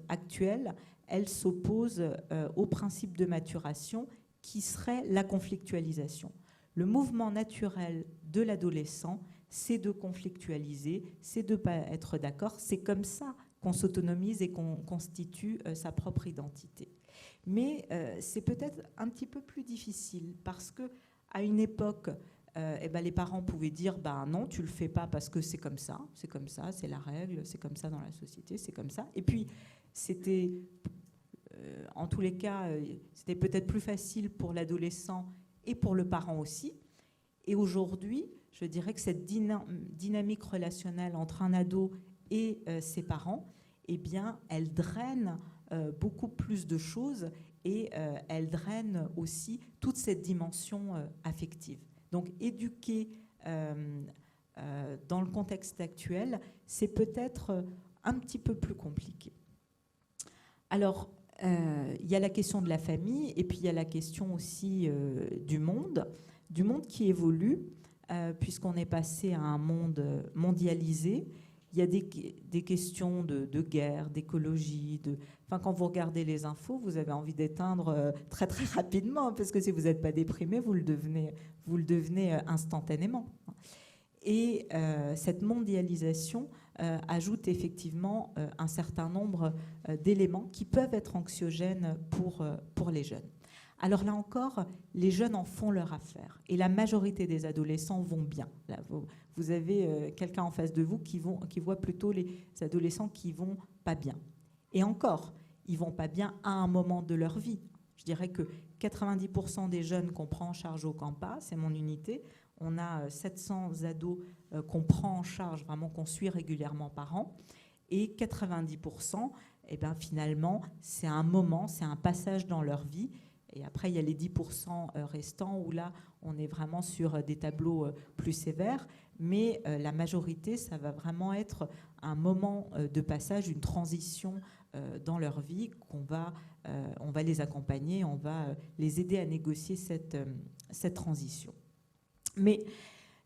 au principe de maturation qui serait la conflictualisation. Le mouvement naturel de l'adolescent, c'est de conflictualiser, c'est de ne pas être d'accord. C'est comme ça qu'on s'autonomise et qu'on constitue sa propre identité. Mais c'est peut-être un petit peu plus difficile parce qu'à une époque, les parents pouvaient dire non, tu ne le fais pas parce que c'est comme ça, c'est la règle, c'est comme ça dans la société, c'est comme ça. Et puis, c'était, en tous les cas, c'était peut-être plus facile pour l'adolescent et pour le parent aussi. Et aujourd'hui, je dirais que cette dynamique relationnelle entre un ado et ses parents, elle draine beaucoup plus de choses et elle draine aussi toute cette dimension affective. Donc, éduquer dans le contexte actuel, c'est peut-être un petit peu plus compliqué. Alors, il y a la question de la famille et puis il y a la question aussi du monde qui évolue, puisqu'on est passé à un monde mondialisé. Il y a des questions de guerre, d'écologie. Quand vous regardez les infos, vous avez envie d'éteindre très très rapidement, parce que si vous n'êtes pas déprimé, vous le devenez instantanément. Et cette mondialisation ajoute effectivement un certain nombre d'éléments qui peuvent être anxiogènes pour les jeunes. Alors là encore, les jeunes en font leur affaire. Et la majorité des adolescents vont bien. Là, vous avez quelqu'un en face de vous qui voit plutôt les adolescents qui vont pas bien. Et encore, ils vont pas bien à un moment de leur vie. Je dirais que 90% des jeunes qu'on prend en charge au Campa, c'est mon unité, on a 700 ados qu'on prend en charge, vraiment qu'on suit régulièrement par an. Et 90%, eh ben, finalement, c'est un moment, c'est un passage dans leur vie. Et après, il y a les 10% restants où là, on est vraiment sur des tableaux plus sévères. Mais la majorité, ça va vraiment être un moment de passage, une transition dans leur vie on va les accompagner, on va les aider à négocier cette transition. Mais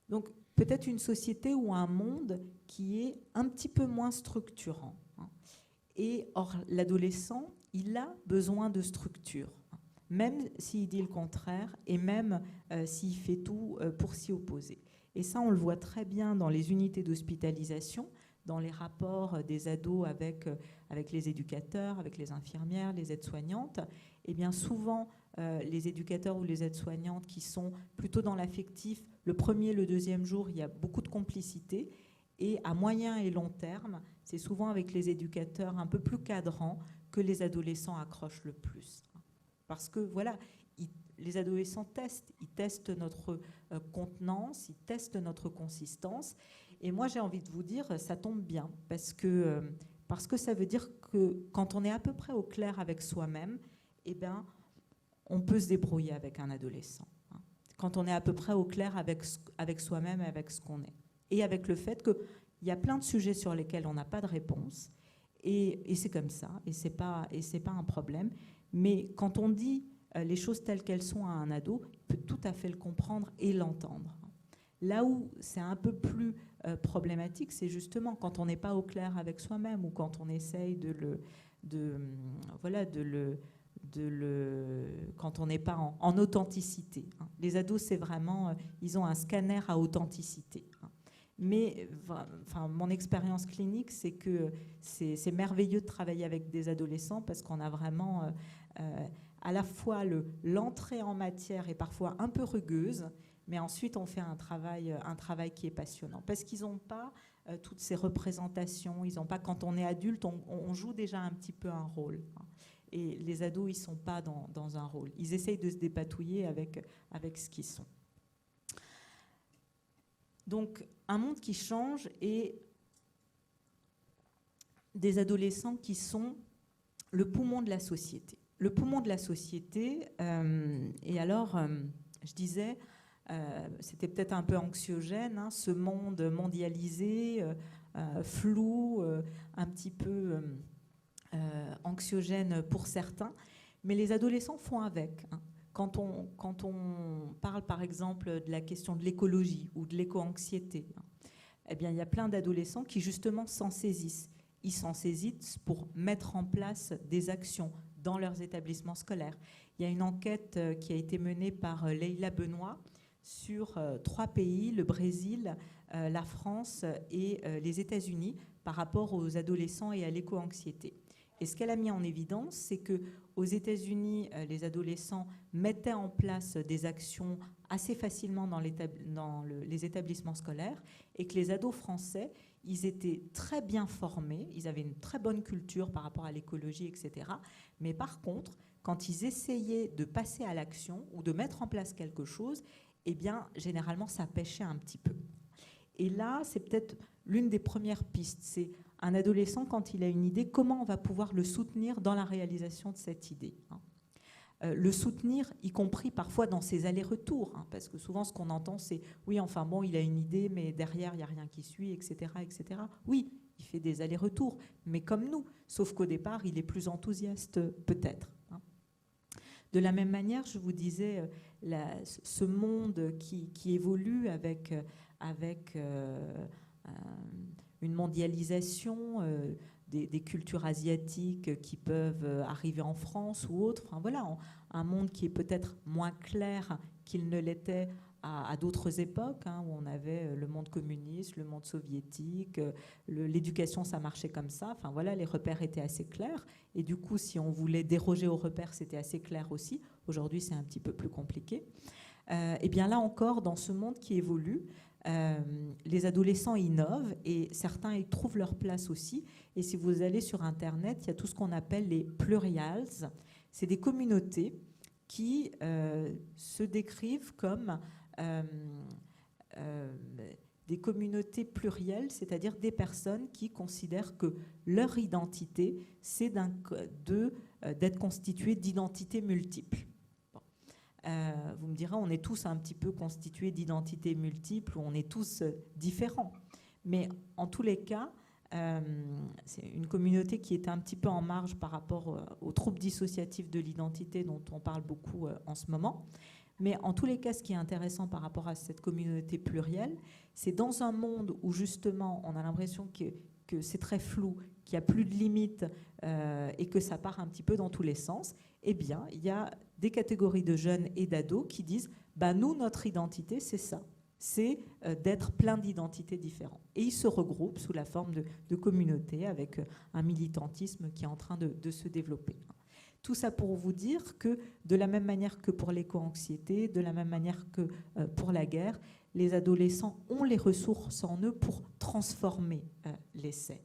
donc, peut-être une société ou un monde qui est un petit peu moins structurant. Et or, l'adolescent, il a besoin de structure, même s'il dit le contraire et même s'il fait tout pour s'y opposer. Et ça, on le voit très bien dans les unités d'hospitalisation, dans les rapports des ados avec les éducateurs, avec les infirmières, les aides-soignantes. Et bien souvent, les éducateurs ou les aides-soignantes qui sont plutôt dans l'affectif, le premier, le deuxième jour, il y a beaucoup de complicité. Et à moyen et long terme, c'est souvent avec les éducateurs un peu plus cadrants que les adolescents accrochent le plus. Parce que voilà, les adolescents testent. Ils testent notre contenance, ils testent notre consistance. Et moi, j'ai envie de vous dire, ça tombe bien, parce que ça veut dire que quand on est à peu près au clair avec soi-même, eh ben, on peut se débrouiller avec un adolescent. Quand on est à peu près au clair avec soi-même et avec ce qu'on est. Et avec le fait qu'il y a plein de sujets sur lesquels on n'a pas de réponse. Et c'est comme ça, et c'est pas un problème. Mais quand on dit les choses telles qu'elles sont à un ado, il peut tout à fait le comprendre et l'entendre. Là où c'est un peu plus problématique, c'est justement quand on n'est pas au clair avec soi-même ou quand on essaye quand on n'est pas en authenticité. Les ados, c'est vraiment, ils ont un scanner à authenticité. Mais enfin, mon expérience clinique, c'est que c'est merveilleux de travailler avec des adolescents parce qu'on a vraiment à la fois l'entrée en matière est parfois un peu rugueuse, mais ensuite on fait un travail qui est passionnant parce qu'ils n'ont pas toutes ces représentations, ils n'ont pas, quand on est adulte, on joue déjà un petit peu un rôle. Et les ados, ils ne sont pas dans un rôle. Ils essayent de se dépatouiller avec ce qu'ils sont. Donc, un monde qui change et des adolescents qui sont le poumon de la société. Le poumon de la société, et alors, je disais, c'était peut-être un peu anxiogène, hein, ce monde mondialisé, flou, un petit peu anxiogène pour certains, mais les adolescents font avec. Hein. Quand on parle par exemple de la question de l'écologie ou de l'éco-anxiété, eh bien, il y a plein d'adolescents qui justement s'en saisissent. Ils s'en saisissent pour mettre en place des actions dans leurs établissements scolaires. Il y a une enquête qui a été menée par Leïla Benoît sur 3 pays, le Brésil, la France et les États-Unis, par rapport aux adolescents et à l'éco-anxiété. Et ce qu'elle a mis en évidence, c'est qu'aux États-Unis, les adolescents mettaient en place des actions assez facilement dans les établissements scolaires et que les ados français, ils étaient très bien formés, ils avaient une très bonne culture par rapport à l'écologie, etc. Mais par contre, quand ils essayaient de passer à l'action ou de mettre en place quelque chose, eh bien, généralement, ça pêchait un petit peu. Et là, c'est peut-être l'une des premières pistes, c'est un adolescent, quand il a une idée, comment on va pouvoir le soutenir dans la réalisation de cette idée. Le soutenir, y compris parfois dans ses allers-retours, parce que souvent ce qu'on entend, c'est « oui, enfin bon, il a une idée, mais derrière, il n'y a rien qui suit, etc. etc. » Oui, il fait des allers-retours, mais comme nous, sauf qu'au départ, il est plus enthousiaste, peut-être. De la même manière, je vous disais, ce monde qui évolue avec une mondialisation des cultures asiatiques qui peuvent arriver en France ou autres. Enfin, voilà, un monde qui est peut-être moins clair qu'il ne l'était à d'autres époques, où on avait le monde communiste, le monde soviétique, l'éducation, ça marchait comme ça. Enfin voilà, les repères étaient assez clairs. Et du coup, si on voulait déroger aux repères, c'était assez clair aussi. Aujourd'hui, c'est un petit peu plus compliqué. Et bien là encore, dans ce monde qui évolue, les adolescents innovent et certains y trouvent leur place aussi. Et si vous allez sur Internet, il y a tout ce qu'on appelle les plurials. C'est des communautés qui se décrivent comme des communautés plurielles, c'est-à-dire des personnes qui considèrent que leur identité, c'est d'être constituée d'identités multiples. Vous me direz, on est tous un petit peu constitués d'identités multiples, on est tous différents. Mais en tous les cas, c'est une communauté qui est un petit peu en marge par rapport aux troubles dissociatifs de l'identité dont on parle beaucoup en ce moment. Mais en tous les cas, ce qui est intéressant par rapport à cette communauté plurielle, c'est dans un monde où justement on a l'impression que c'est très flou, qu'il n'y a plus de limites et que ça part un petit peu dans tous les sens, eh bien, il y a des catégories de jeunes et d'ados qui disent nous, notre identité, c'est ça. C'est d'être plein d'identités différentes. Et ils se regroupent sous la forme de communautés avec un militantisme qui est en train de se développer. Tout ça pour vous dire que de la même manière que pour l'éco-anxiété, de la même manière que pour la guerre, les adolescents ont les ressources en eux pour transformer l'essai.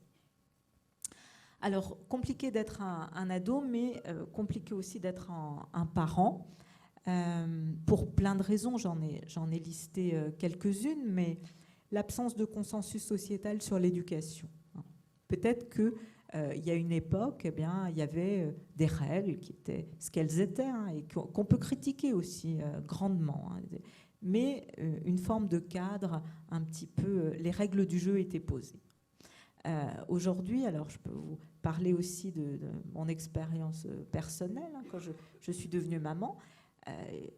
Alors, compliqué d'être un ado, mais compliqué aussi d'être un parent. Pour plein de raisons, j'en ai listé quelques-unes, mais l'absence de consensus sociétal sur l'éducation. Peut-être qu'il y a une époque, eh bien, il y avait des règles qui étaient ce qu'elles étaient et qu'on peut critiquer aussi grandement. Mais une forme de cadre, un petit peu, les règles du jeu étaient posées. Aujourd'hui, alors je peux vous parler aussi de mon expérience personnelle. Quand je suis devenue maman,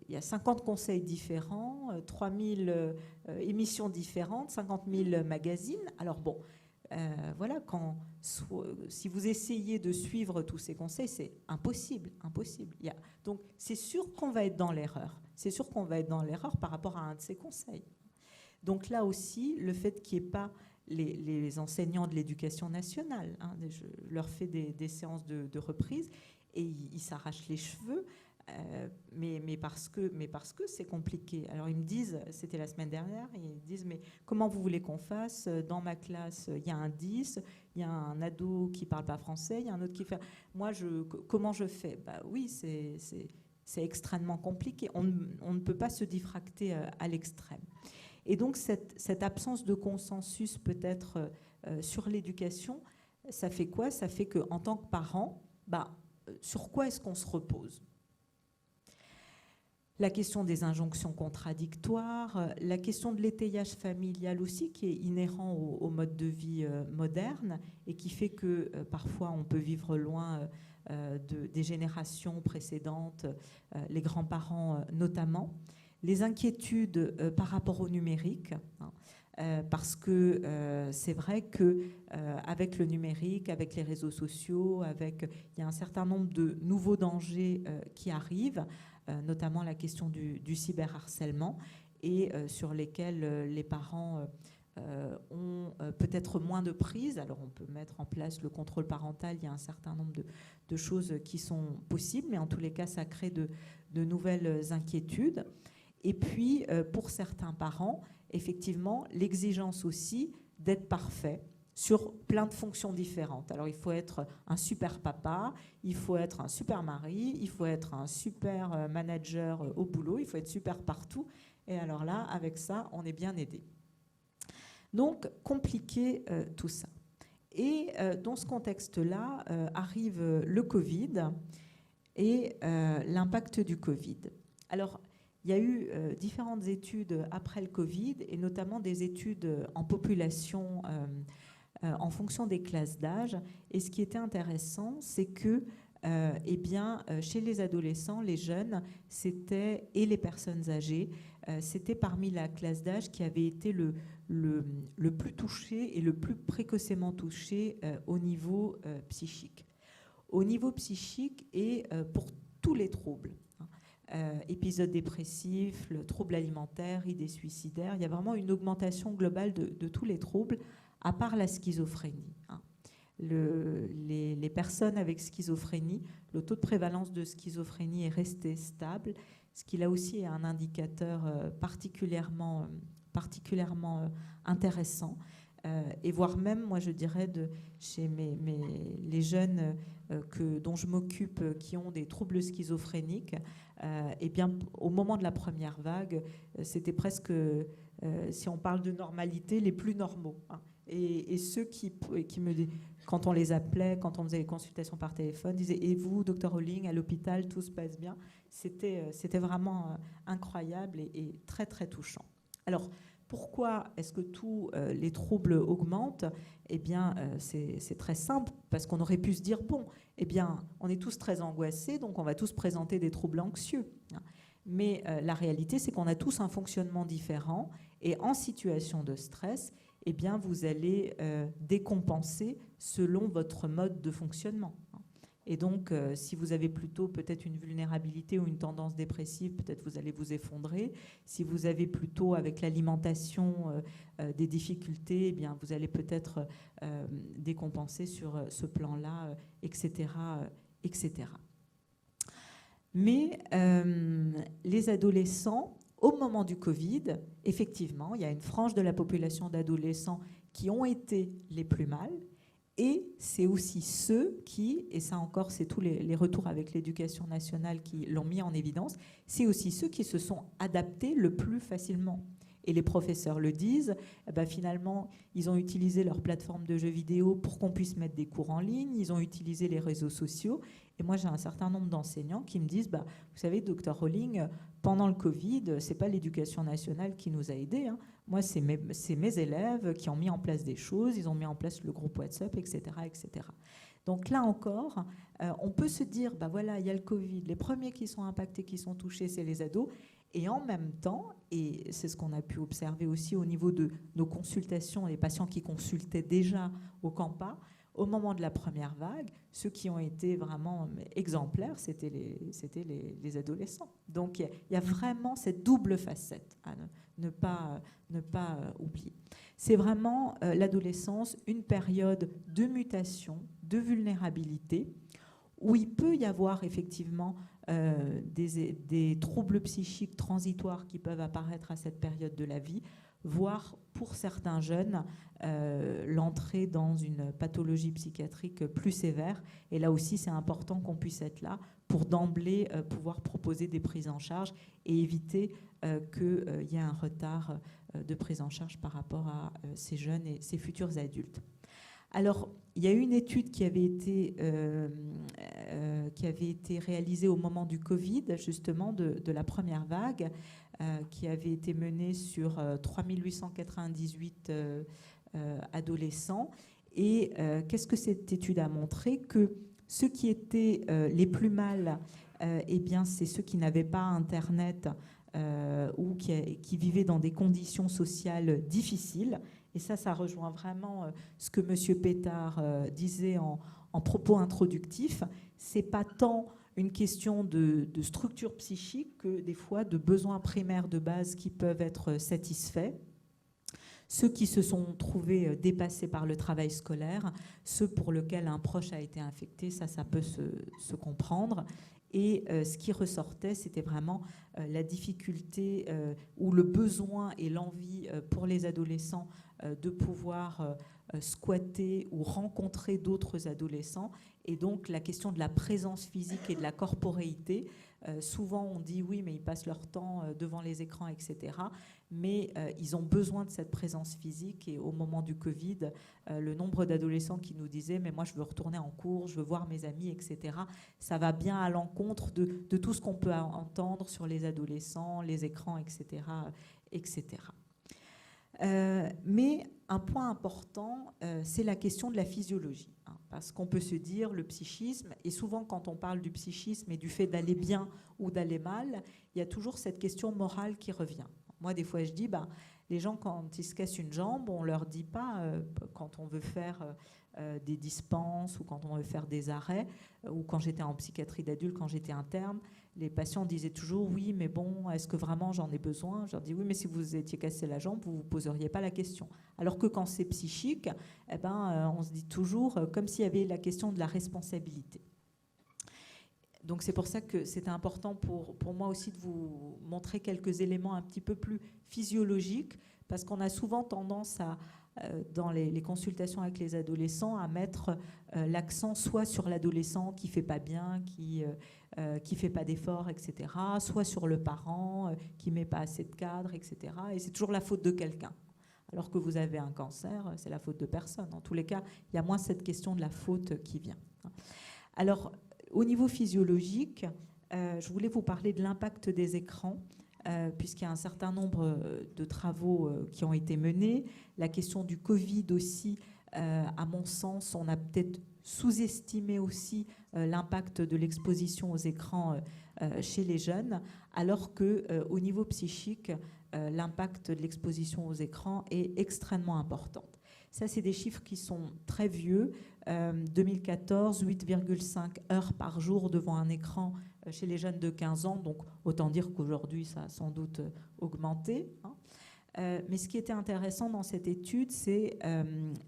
il y a 50 conseils différents, 3000 émissions différentes, 50 000 magazines. Alors bon, voilà, si vous essayez de suivre tous ces conseils, c'est impossible. Donc c'est sûr qu'on va être dans l'erreur. C'est sûr qu'on va être dans l'erreur par rapport à un de ces conseils. Donc là aussi, le fait qu'il n'y ait pas les enseignants de l'éducation nationale, je leur fais des séances de reprise et ils s'arrachent les cheveux. Mais parce que c'est compliqué. Alors ils me disent, c'était la semaine dernière, ils disent mais comment vous voulez qu'on fasse? Dans ma classe, il y a un 10, il y a un ado qui parle pas français, il y a un autre qui fait... Moi, comment je fais? Oui, c'est extrêmement compliqué. On ne peut pas se diffracter à l'extrême. Et donc cette absence de consensus peut-être sur l'éducation, ça fait quoi? Ça fait qu'en tant que parent, sur quoi est-ce qu'on se repose? La question des injonctions contradictoires, la question de l'étayage familial aussi, qui est inhérent au mode de vie moderne et qui fait que parfois on peut vivre loin des générations précédentes, les grands-parents notamment. Les inquiétudes par rapport au numérique, parce que c'est vrai qu'avec le numérique, avec les réseaux sociaux, il y a un certain nombre de nouveaux dangers qui arrivent, notamment la question du cyberharcèlement, et sur lesquels les parents ont peut-être moins de prise. Alors on peut mettre en place le contrôle parental, il y a un certain nombre de choses qui sont possibles, mais en tous les cas ça crée de nouvelles inquiétudes. Et puis pour certains parents, effectivement, l'exigence aussi d'être parfait sur plein de fonctions différentes. Alors il faut être un super papa, il faut être un super mari, il faut être un super manager au boulot, il faut être super partout. Et alors là, avec ça, on est bien aidé. Donc, compliqué tout ça. Et dans ce contexte-là, arrive le Covid et l'impact du Covid. Alors, il y a eu différentes études après le Covid, et notamment des études en population en fonction des classes d'âge. Et ce qui était intéressant, c'est que chez les adolescents, les jeunes, et les personnes âgées, c'était parmi la classe d'âge qui avait été le plus touché et le plus précocement touché au niveau psychique. Au niveau psychique et pour tous les troubles. épisodes dépressifs, le trouble alimentaire, idées suicidaires. Il y a vraiment une augmentation globale de tous les troubles, à part la schizophrénie. Les personnes avec schizophrénie, le taux de prévalence de schizophrénie est resté stable, ce qui là aussi est un indicateur particulièrement intéressant. Et voire même, moi je dirais, chez les jeunes dont je m'occupe qui ont des troubles schizophréniques, eh bien, au moment de la première vague, c'était presque, si on parle de normalité, les plus normaux. Et ceux qui me disent, quand on les appelait, quand on faisait les consultations par téléphone, disaient « Et vous, Dr Rowling, à l'hôpital, tout se passe bien ?» C'était vraiment incroyable et très, très touchant. Alors, pourquoi est-ce que tous les troubles augmentent ? Eh bien, c'est très simple, parce qu'on aurait pu se dire, bon, eh bien, on est tous très angoissés, donc on va tous présenter des troubles anxieux. Mais la réalité, c'est qu'on a tous un fonctionnement différent, et en situation de stress, eh bien, vous allez décompenser selon votre mode de fonctionnement. Et donc, si vous avez plutôt peut-être une vulnérabilité ou une tendance dépressive, peut-être vous allez vous effondrer. Si vous avez plutôt avec l'alimentation des difficultés, eh bien, vous allez peut-être décompenser sur ce plan-là, etc., etc. Mais les adolescents, au moment du Covid, effectivement, il y a une frange de la population d'adolescents qui ont été les plus mal. Et c'est aussi ceux qui, et ça encore c'est tous les retours avec l'éducation nationale qui l'ont mis en évidence, c'est aussi ceux qui se sont adaptés le plus facilement. Et les professeurs le disent, finalement, ils ont utilisé leur plateforme de jeux vidéo pour qu'on puisse mettre des cours en ligne, ils ont utilisé les réseaux sociaux. Et moi, j'ai un certain nombre d'enseignants qui me disent, vous savez, Dr Rowling, pendant le Covid, c'est pas l'éducation nationale qui nous a aidés, hein. Moi, c'est mes élèves qui ont mis en place des choses, ils ont mis en place le groupe WhatsApp, etc., etc. Donc là encore, on peut se dire, voilà, il y a le Covid, les premiers qui sont impactés, qui sont touchés, c'est les ados. Et en même temps, et c'est ce qu'on a pu observer aussi au niveau de nos consultations, les patients qui consultaient déjà au Campa, au moment de la première vague, ceux qui ont été vraiment exemplaires, c'était les adolescents. Donc il y a vraiment cette double facette à ne pas oublier. C'est vraiment l'adolescence, une période de mutation, de vulnérabilité, où il peut y avoir effectivement des troubles psychiques transitoires qui peuvent apparaître à cette période de la vie, voire pour certains jeunes, l'entrée dans une pathologie psychiatrique plus sévère. Et là aussi, c'est important qu'on puisse être là pour d'emblée pouvoir proposer des prises en charge et éviter qu'il y ait un retard de prise en charge par rapport à ces jeunes et ces futurs adultes. Alors, il y a eu une étude qui avait été réalisée au moment du Covid, justement, de la première vague, qui avait été menée sur 3898 adolescents. Et qu'est-ce que cette étude a montré ? Que ceux qui étaient les plus mal, eh bien, c'est ceux qui n'avaient pas Internet ou qui vivaient dans des conditions sociales difficiles. Et ça rejoint vraiment ce que M. Pétard disait en propos introductif. Ce n'est pas tant une question de structure psychique que des fois de besoins primaires de base qui peuvent être satisfaits. Ceux qui se sont trouvés dépassés par le travail scolaire, ceux pour lesquels un proche a été infecté, ça peut se comprendre. Et ce qui ressortait, c'était vraiment la difficulté ou le besoin et l'envie pour les adolescents de pouvoir squatter ou rencontrer d'autres adolescents. Et donc la question de la présence physique et de la corporéité. Souvent on dit oui, mais ils passent leur temps devant les écrans, etc. Mais ils ont besoin de cette présence physique. Et au moment du Covid, le nombre d'adolescents qui nous disaient mais moi je veux retourner en cours, je veux voir mes amis, etc. Ça va bien à l'encontre de tout ce qu'on peut entendre sur les adolescents, les écrans, etc., etc. Mais un point important, c'est la question de la physiologie. Hein, parce qu'on peut se dire le psychisme, et souvent quand on parle du psychisme et du fait d'aller bien ou d'aller mal, il y a toujours cette question morale qui revient. Moi, des fois, je dis, les gens, quand ils se cassent une jambe, on ne leur dit pas, quand on veut faire des dispenses ou quand on veut faire des arrêts, ou quand j'étais en psychiatrie d'adulte, quand j'étais interne, les patients disaient toujours oui, mais bon, est-ce que vraiment j'en ai besoin? Je leur dis oui, mais si vous étiez cassé la jambe, vous ne vous poseriez pas la question. Alors que quand c'est psychique, eh ben, on se dit toujours comme s'il y avait la question de la responsabilité. Donc c'est pour ça que c'était important pour moi aussi de vous montrer quelques éléments un petit peu plus physiologiques, parce qu'on a souvent tendance à, dans les consultations avec les adolescents, à mettre l'accent soit sur l'adolescent qui ne fait pas bien, qui fait pas d'efforts, etc., soit sur le parent qui ne met pas assez de cadre, etc. Et c'est toujours la faute de quelqu'un. Alors que vous avez un cancer, c'est la faute de personne. En tous les cas, il y a moins cette question de la faute qui vient. Alors, au niveau physiologique, je voulais vous parler de l'impact des écrans, puisqu'il y a un certain nombre de travaux qui ont été menés. La question du Covid aussi, à mon sens, on a peut-être sous-estimé aussi l'impact de l'exposition aux écrans chez les jeunes, alors qu'au niveau psychique, l'impact de l'exposition aux écrans est extrêmement important. Ça, c'est des chiffres qui sont très vieux. 2014, 8,5 heures par jour devant un écran chez les jeunes de 15 ans. Donc, autant dire qu'aujourd'hui, ça a sans doute augmenté. Mais ce qui était intéressant dans cette étude, c'est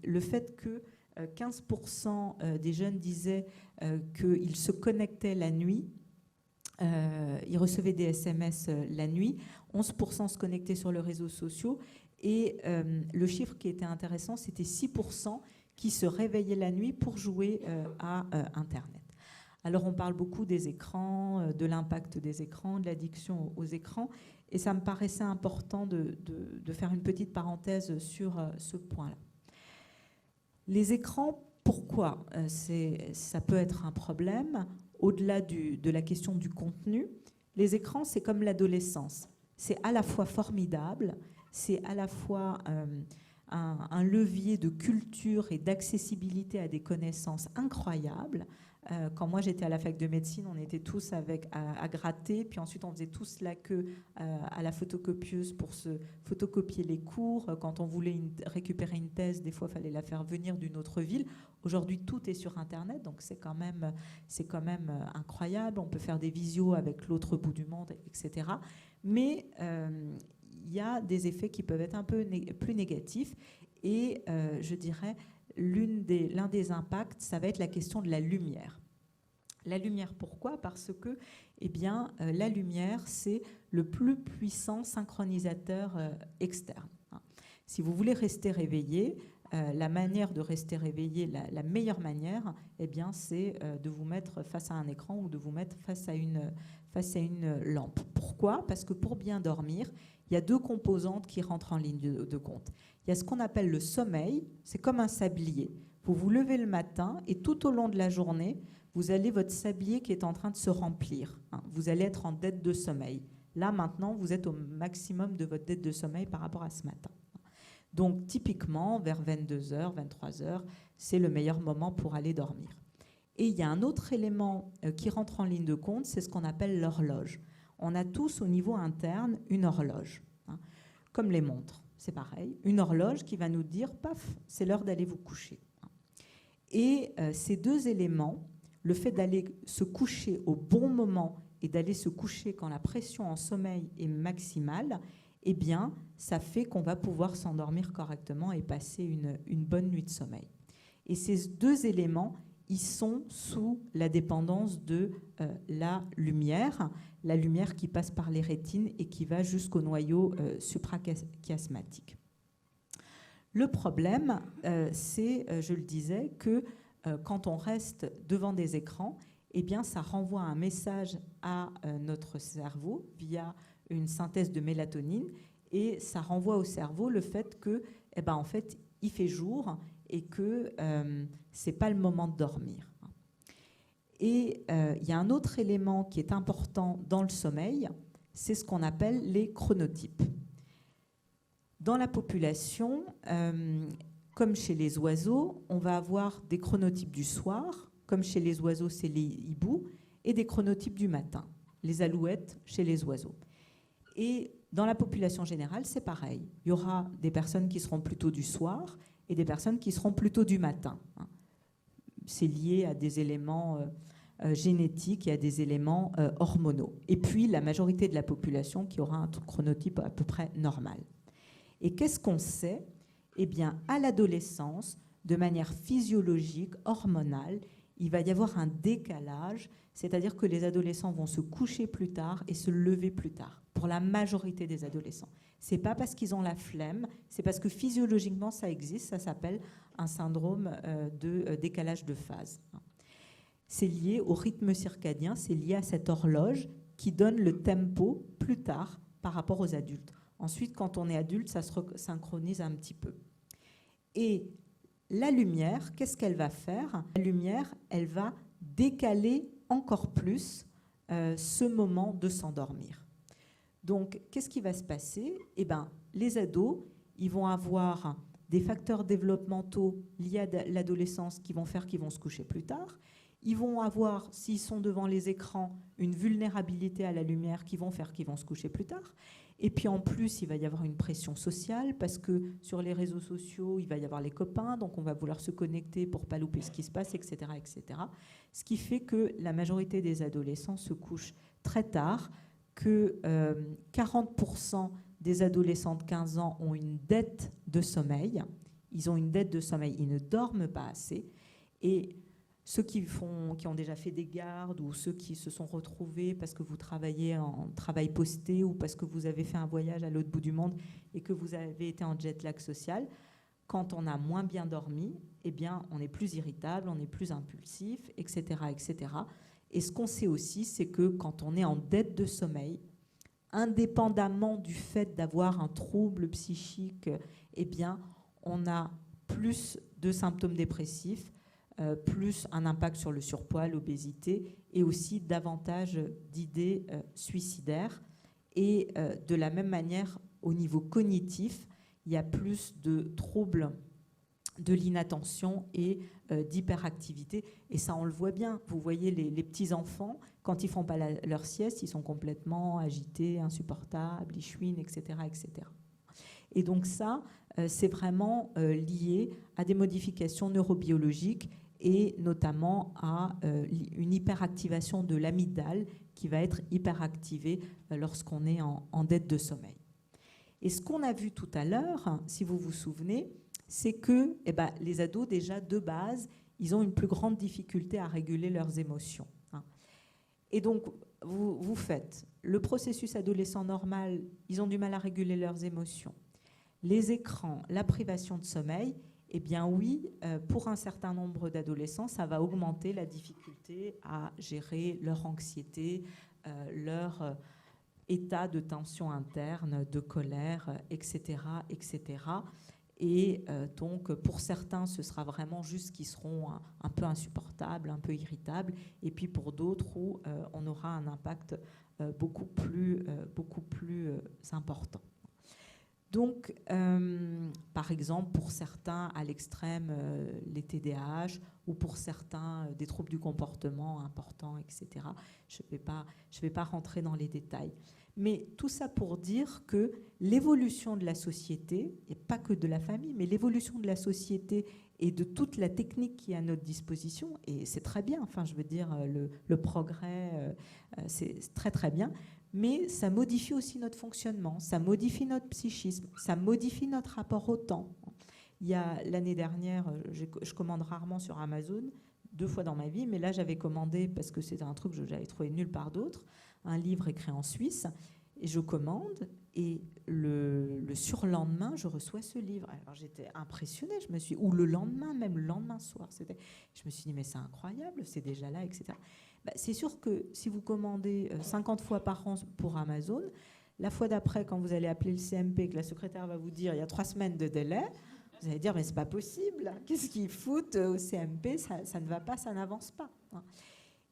le fait que 15% des jeunes disaient qu'ils se connectaient la nuit. Ils recevaient des SMS la nuit. 11% se connectaient sur les réseaux sociaux. Et le chiffre qui était intéressant, c'était 6% qui se réveillaient la nuit pour jouer à Internet. Alors on parle beaucoup des écrans, de l'impact des écrans, de l'addiction aux écrans, et ça me paraissait important de faire une petite parenthèse sur ce point-là. Les écrans, pourquoi ça peut être un problème, au-delà de la question du contenu? Les écrans, c'est comme l'adolescence. C'est à la fois formidable, c'est à la fois un levier de culture et d'accessibilité à des connaissances incroyables. Quand moi j'étais à la fac de médecine, on était tous à gratter, puis ensuite on faisait tous la queue à la photocopieuse pour se photocopier les cours. Quand on voulait récupérer une thèse, des fois il fallait la faire venir d'une autre ville. Aujourd'hui tout est sur Internet, donc c'est quand même incroyable. On peut faire des visios avec l'autre bout du monde, etc. Mais il y a des effets qui peuvent être un peu plus négatifs, et je dirais l'un des impacts, ça va être la question de la lumière. La lumière, pourquoi? Parce que la lumière, c'est le plus puissant synchronisateur externe. Si vous voulez rester réveillé, la manière de rester réveillé, la meilleure manière, c'est de vous mettre face à un écran ou de vous mettre face à une lampe. Pourquoi? Parce que pour bien dormir, il y a deux composantes qui rentrent en ligne de compte. Il y a ce qu'on appelle le sommeil, c'est comme un sablier. Vous vous levez le matin et tout au long de la journée, vous avez votre sablier qui est en train de se remplir. Vous allez être en dette de sommeil. Là, maintenant, vous êtes au maximum de votre dette de sommeil par rapport à ce matin. Donc, typiquement, vers 22h, 23h, c'est le meilleur moment pour aller dormir. Et il y a un autre élément qui rentre en ligne de compte, c'est ce qu'on appelle l'horloge. On a tous au niveau interne une horloge, comme les montres. C'est pareil, une horloge qui va nous dire, paf, c'est l'heure d'aller vous coucher. Et ces deux éléments, le fait d'aller se coucher au bon moment et d'aller se coucher quand la pression en sommeil est maximale, ça fait qu'on va pouvoir s'endormir correctement et passer une bonne nuit de sommeil. Et ces deux éléments, ils sont sous la dépendance de la lumière qui passe par les rétines et qui va jusqu'au noyau suprachiasmatique. Le problème, c'est, je le disais, que quand on reste devant des écrans, ça renvoie un message à notre cerveau via une synthèse de mélatonine, et ça renvoie au cerveau le fait que, en fait, il fait jour et que c'est pas le moment de dormir. Et il y a un autre élément qui est important dans le sommeil, c'est ce qu'on appelle les chronotypes. Dans la population, comme chez les oiseaux, on va avoir des chronotypes du soir, comme chez les oiseaux, c'est les hiboux, et des chronotypes du matin, les alouettes chez les oiseaux. Et dans la population générale, c'est pareil. Il y aura des personnes qui seront plutôt du soir et des personnes qui seront plutôt du matin. C'est lié à des éléments génétique et à des éléments hormonaux. Et puis la majorité de la population qui aura un chronotype à peu près normal. Et qu'est-ce qu'on sait? Eh bien, à l'adolescence, de manière physiologique, hormonale, il va y avoir un décalage, c'est-à-dire que les adolescents vont se coucher plus tard et se lever plus tard, pour la majorité des adolescents. Ce n'est pas parce qu'ils ont la flemme, c'est parce que physiologiquement ça existe, ça s'appelle un syndrome de décalage de phase. C'est lié au rythme circadien, c'est lié à cette horloge qui donne le tempo plus tard par rapport aux adultes. Ensuite, quand on est adulte, ça se synchronise un petit peu. Et la lumière, qu'est-ce qu'elle va faire? La lumière, elle va décaler encore plus ce moment de s'endormir. Donc, qu'est-ce qui va se passer? Eh bien, les ados, ils vont avoir des facteurs développementaux liés à l'adolescence qui vont faire qu'ils vont se coucher plus tard. Ils vont avoir, s'ils sont devant les écrans, une vulnérabilité à la lumière qui vont faire qu'ils vont se coucher plus tard. Et puis en plus, il va y avoir une pression sociale parce que sur les réseaux sociaux, il va y avoir les copains, donc on va vouloir se connecter pour ne pas louper ce qui se passe, etc., etc. Ce qui fait que la majorité des adolescents se couchent très tard, que 40% des adolescents de 15 ans ont une dette de sommeil. Ils ont une dette de sommeil, ils ne dorment pas assez. Et ceux qui ont déjà fait des gardes ou ceux qui se sont retrouvés parce que vous travaillez en travail posté ou parce que vous avez fait un voyage à l'autre bout du monde et que vous avez été en jet lag social, quand on a moins bien dormi, eh bien, on est plus irritable, on est plus impulsif, etc., etc. Et ce qu'on sait aussi, c'est que quand on est en dette de sommeil, indépendamment du fait d'avoir un trouble psychique, eh bien, on a plus de symptômes dépressifs, plus un impact sur le surpoids, l'obésité et aussi davantage d'idées suicidaires. Et de la même manière, au niveau cognitif, il y a plus de troubles de l'inattention et d'hyperactivité. Et ça, on le voit bien. Vous voyez les petits-enfants, quand ils ne font pas leur sieste, ils sont complètement agités, insupportables, ils chouinent, etc., etc. Et donc ça, c'est vraiment lié à des modifications neurobiologiques et notamment à une hyperactivation de l'amygdale qui va être hyperactivée lorsqu'on est en dette de sommeil. Et ce qu'on a vu tout à l'heure, si vous vous souvenez, c'est que les ados, déjà de base, ils ont une plus grande difficulté à réguler leurs émotions. Et donc, vous faites le processus adolescent normal, ils ont du mal à réguler leurs émotions. Les écrans, la privation de sommeil, eh bien oui, pour un certain nombre d'adolescents, ça va augmenter la difficulté à gérer leur anxiété, leur état de tension interne, de colère, etc., etc. Et donc, pour certains, ce sera vraiment juste qu'ils seront un peu insupportables, un peu irritables. Et puis pour d'autres, où on aura un impact beaucoup plus important. Donc, par exemple, pour certains, à l'extrême, les TDAH, ou pour certains, des troubles du comportement importants, etc. Je ne vais pas rentrer dans les détails. Mais tout ça pour dire que l'évolution de la société, et pas que de la famille, mais l'évolution de la société et de toute la technique qui est à notre disposition, et c'est très bien, enfin je veux dire, le progrès, c'est très très bien, mais ça modifie aussi notre fonctionnement, ça modifie notre psychisme, ça modifie notre rapport au temps. Il y a l'année dernière, je commande rarement sur Amazon, 2 fois dans ma vie, mais là j'avais commandé, parce que c'était un truc que j'avais trouvé nulle part d'autre, un livre écrit en Suisse, et je commande, et le surlendemain, je reçois ce livre. Alors j'étais impressionnée, ou le lendemain, même le lendemain soir, je me suis dit, mais c'est incroyable, c'est déjà là, etc. C'est sûr que si vous commandez 50 fois par an pour Amazon, la fois d'après, quand vous allez appeler le CMP, que la secrétaire va vous dire, il y a 3 semaines de délai, vous allez dire, mais c'est pas possible, qu'est-ce qu'ils foutent au CMP, ça ne va pas, ça n'avance pas.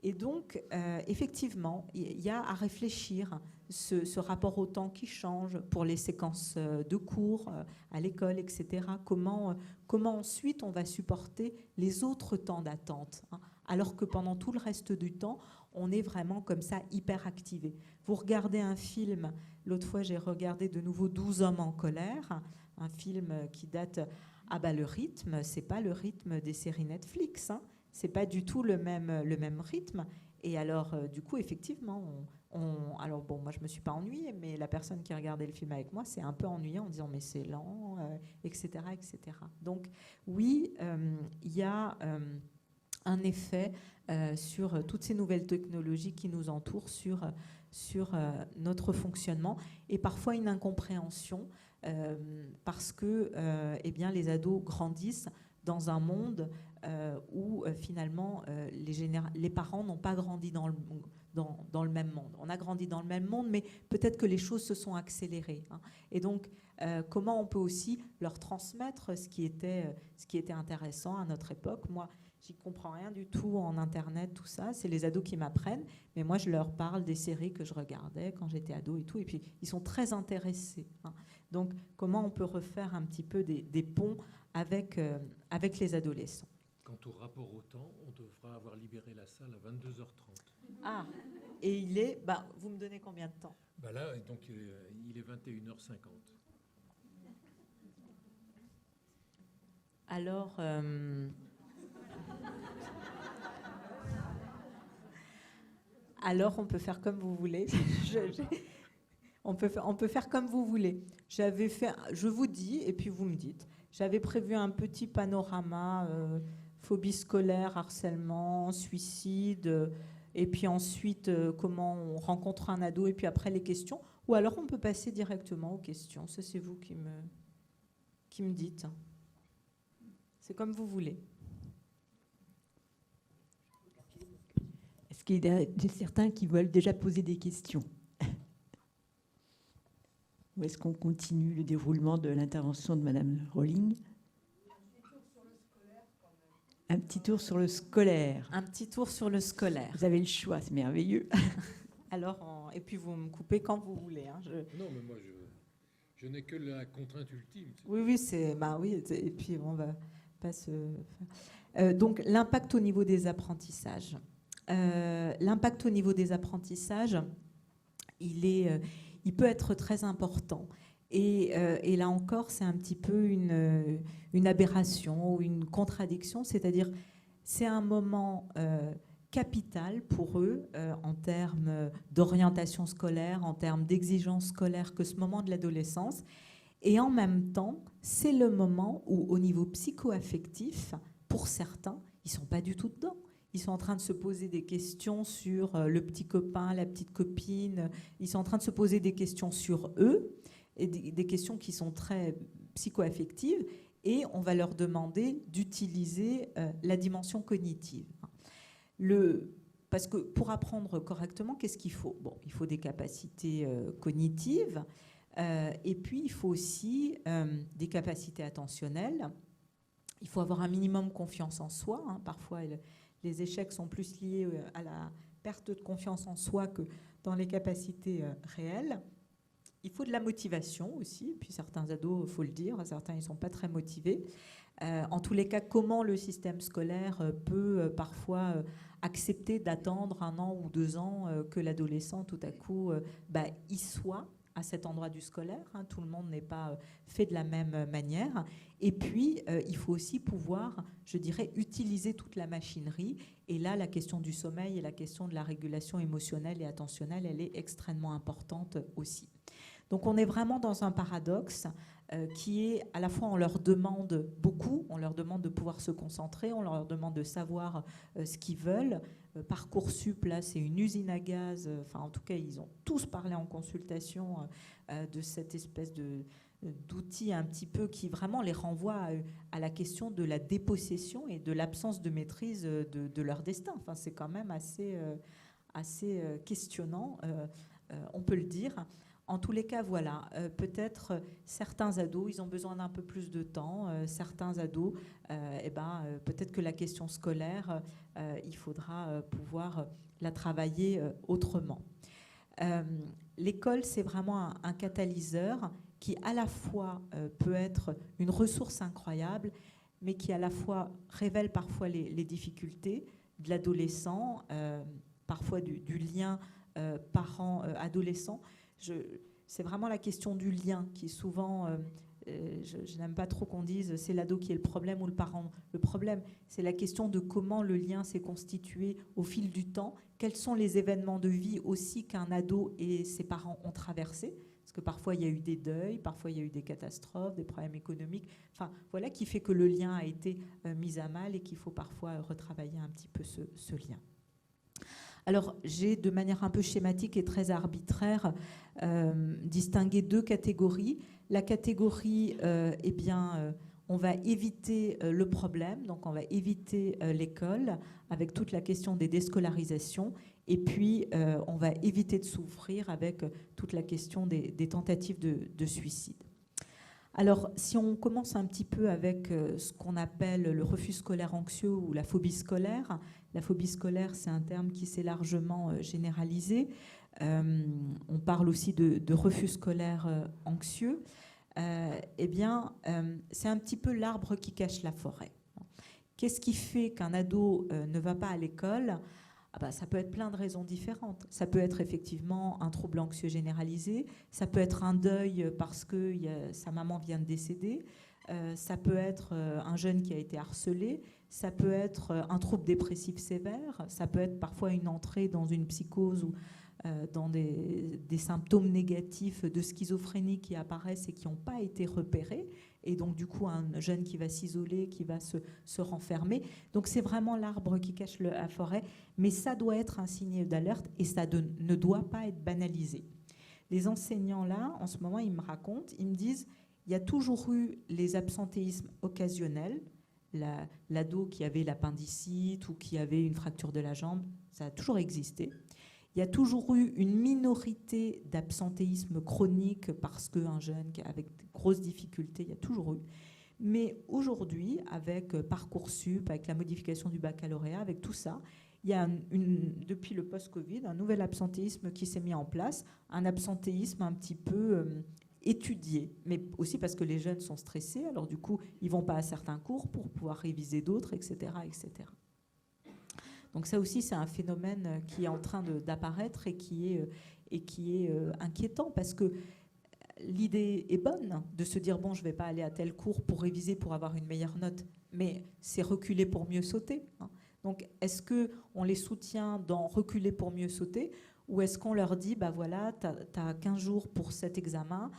Et donc, effectivement, il y a à réfléchir ce rapport au temps qui change pour les séquences de cours à l'école, etc. Comment ensuite on va supporter les autres temps d'attente, alors que pendant tout le reste du temps, on est vraiment comme ça hyper activé. Vous regardez un film, l'autre fois j'ai regardé de nouveau 12 hommes en colère, un film qui date, le rythme, c'est pas le rythme des séries Netflix, c'est pas du tout le même rythme. Et alors, du coup, effectivement, alors bon, moi je me suis pas ennuyée, mais la personne qui regardait le film avec moi s'est un peu ennuyée en disant mais c'est lent, etc., etc. Donc oui, il y a un effet sur toutes ces nouvelles technologies qui nous entourent, sur notre fonctionnement, et parfois une incompréhension parce que eh bien, les ados grandissent dans un monde où finalement les parents n'ont pas grandi dans le même monde. On a grandi dans le même monde, mais peut-être que les choses se sont accélérées. Hein. Et donc, comment on peut aussi leur transmettre ce qui était intéressant à notre époque. Moi, j'y comprends rien du tout en Internet, tout ça. C'est les ados qui m'apprennent. Mais moi, je leur parle des séries que je regardais quand j'étais ado et tout. Et puis, ils sont très intéressés. Hein. Donc, comment on peut refaire un petit peu des ponts avec les adolescents? Quant au rapport au temps, on devra avoir libéré la salle à 22h30. Ah, et il est... vous me donnez combien de temps? Là, donc, il est 21h50. Alors... Alors, on peut faire comme vous voulez. On peut faire comme vous voulez. Je vous dis, et puis vous me dites, j'avais prévu un petit panorama, phobie scolaire, harcèlement, suicide, et puis ensuite, comment on rencontre un ado, et puis après les questions. Ou alors, on peut passer directement aux questions. Ça, c'est vous qui me dites. C'est comme vous voulez. Est-ce qu'il y a certains qui veulent déjà poser des questions? Ou est-ce qu'on continue le déroulement de l'intervention de Madame Rolling? Un petit tour sur le scolaire. Un petit tour sur le scolaire. Vous avez le choix, c'est merveilleux. Alors, et puis vous me coupez quand vous voulez. Hein. Non, mais moi, je n'ai que la contrainte ultime. Oui, oui, et puis on va pas se... donc, l'impact au niveau des apprentissages. L'impact au niveau des apprentissages, il peut être très important. Et là encore, c'est un petit peu une aberration ou une contradiction, c'est-à-dire c'est un moment capital pour eux en termes d'orientation scolaire, en termes d'exigence scolaire que ce moment de l'adolescence. Et en même temps, c'est le moment où, au niveau psycho-affectif, pour certains, ils ne sont pas du tout dedans. Ils sont en train de se poser des questions sur le petit copain, la petite copine. Ils sont en train de se poser des questions sur eux, et des questions qui sont très psycho-affectives. Et on va leur demander d'utiliser la dimension cognitive. Parce que pour apprendre correctement, qu'est-ce qu'il faut? Bon, il faut des capacités cognitives. Et puis, il faut aussi des capacités attentionnelles. Il faut avoir un minimum confiance en soi. Hein. Parfois, les échecs sont plus liés à la perte de confiance en soi que dans les capacités réelles. Il faut de la motivation aussi. Et puis, certains ados, il faut le dire, certains, ils ne sont pas très motivés. En tous les cas, comment le système scolaire peut parfois accepter d'attendre 1 an ou 2 ans que l'adolescent, tout à coup, y soit à cet endroit du scolaire. Hein. Tout le monde n'est pas fait de la même manière. Et puis, il faut aussi pouvoir, je dirais, utiliser toute la machinerie. Et là, la question du sommeil et la question de la régulation émotionnelle et attentionnelle, elle est extrêmement importante aussi. Donc, on est vraiment dans un paradoxe qui est, à la fois, on leur demande beaucoup, on leur demande de pouvoir se concentrer, on leur demande de savoir ce qu'ils veulent. Parcoursup, là, c'est une usine à gaz. Enfin, en tout cas, ils ont tous parlé en consultation de cette espèce d'outil un petit peu qui vraiment les renvoie à la question de la dépossession et de l'absence de maîtrise de leur destin. Enfin, c'est quand même assez questionnant, on peut le dire. En tous les cas, voilà, peut-être certains ados, ils ont besoin d'un peu plus de temps. Certains ados, peut-être que la question scolaire, il faudra pouvoir la travailler autrement. L'école, c'est vraiment un catalyseur qui, à la fois, peut être une ressource incroyable, mais qui, à la fois, révèle parfois les difficultés de l'adolescent, parfois du lien parent-adolescent. C'est vraiment la question du lien qui souvent je n'aime pas trop qu'on dise c'est l'ado qui est le problème ou le parent le problème. C'est la question de comment le lien s'est constitué au fil du temps, quels sont les événements de vie aussi qu'un ado et ses parents ont traversés. Parce que parfois, il y a eu des deuils, parfois, il y a eu des catastrophes, des problèmes économiques. Enfin, voilà qui fait que le lien a été mis à mal et qu'il faut parfois retravailler un petit peu ce lien. Alors, j'ai, de manière un peu schématique et très arbitraire, distingué 2 catégories. La catégorie, on va éviter le problème, donc on va éviter l'école avec toute la question des déscolarisations. Et puis, on va éviter de souffrir avec toute la question des tentatives de suicide. Alors, si on commence un petit peu avec ce qu'on appelle le refus scolaire anxieux ou la phobie scolaire. La phobie scolaire, c'est un terme qui s'est largement généralisé. On parle aussi de refus scolaire anxieux. C'est un petit peu l'arbre qui cache la forêt. Qu'est-ce qui fait qu'un ado ne va pas à l'école ? Ça peut être plein de raisons différentes. Ça peut être effectivement un trouble anxieux généralisé, ça peut être un deuil parce que sa maman vient de décéder, ça peut être un jeune qui a été harcelé, ça peut être un trouble dépressif sévère, ça peut être parfois une entrée dans une psychose ou dans des symptômes négatifs de schizophrénie qui apparaissent et qui n'ont pas été repérés. Et donc, du coup, un jeune qui va s'isoler, qui va se renfermer. Donc, c'est vraiment l'arbre qui cache la forêt. Mais ça doit être un signe d'alerte et ça ne doit pas être banalisé. Les enseignants, là, en ce moment, ils me racontent, ils me disent, il y a toujours eu les absentéismes occasionnels. L'ado qui avait l'appendicite ou qui avait une fracture de la jambe, ça a toujours existé. Il y a toujours eu une minorité d'absentéisme chronique parce qu'un jeune avec de grosses difficultés, il y a toujours eu. Mais aujourd'hui, avec Parcoursup, avec la modification du baccalauréat, avec tout ça, il y a depuis le post-Covid, un nouvel absentéisme qui s'est mis en place, un absentéisme un petit peu étudié, mais aussi parce que les jeunes sont stressés, alors du coup, ils ne vont pas à certains cours pour pouvoir réviser d'autres, etc., etc. Donc ça aussi, c'est un phénomène qui est en train d'apparaître et qui est inquiétant parce que l'idée est bonne de se dire bon, je ne vais pas aller à tel cours pour réviser, pour avoir une meilleure note, mais c'est reculer pour mieux sauter. Donc est-ce qu'on les soutient dans reculer pour mieux sauter ou est-ce qu'on leur dit bah voilà, tu as 15 jours pour cet examen,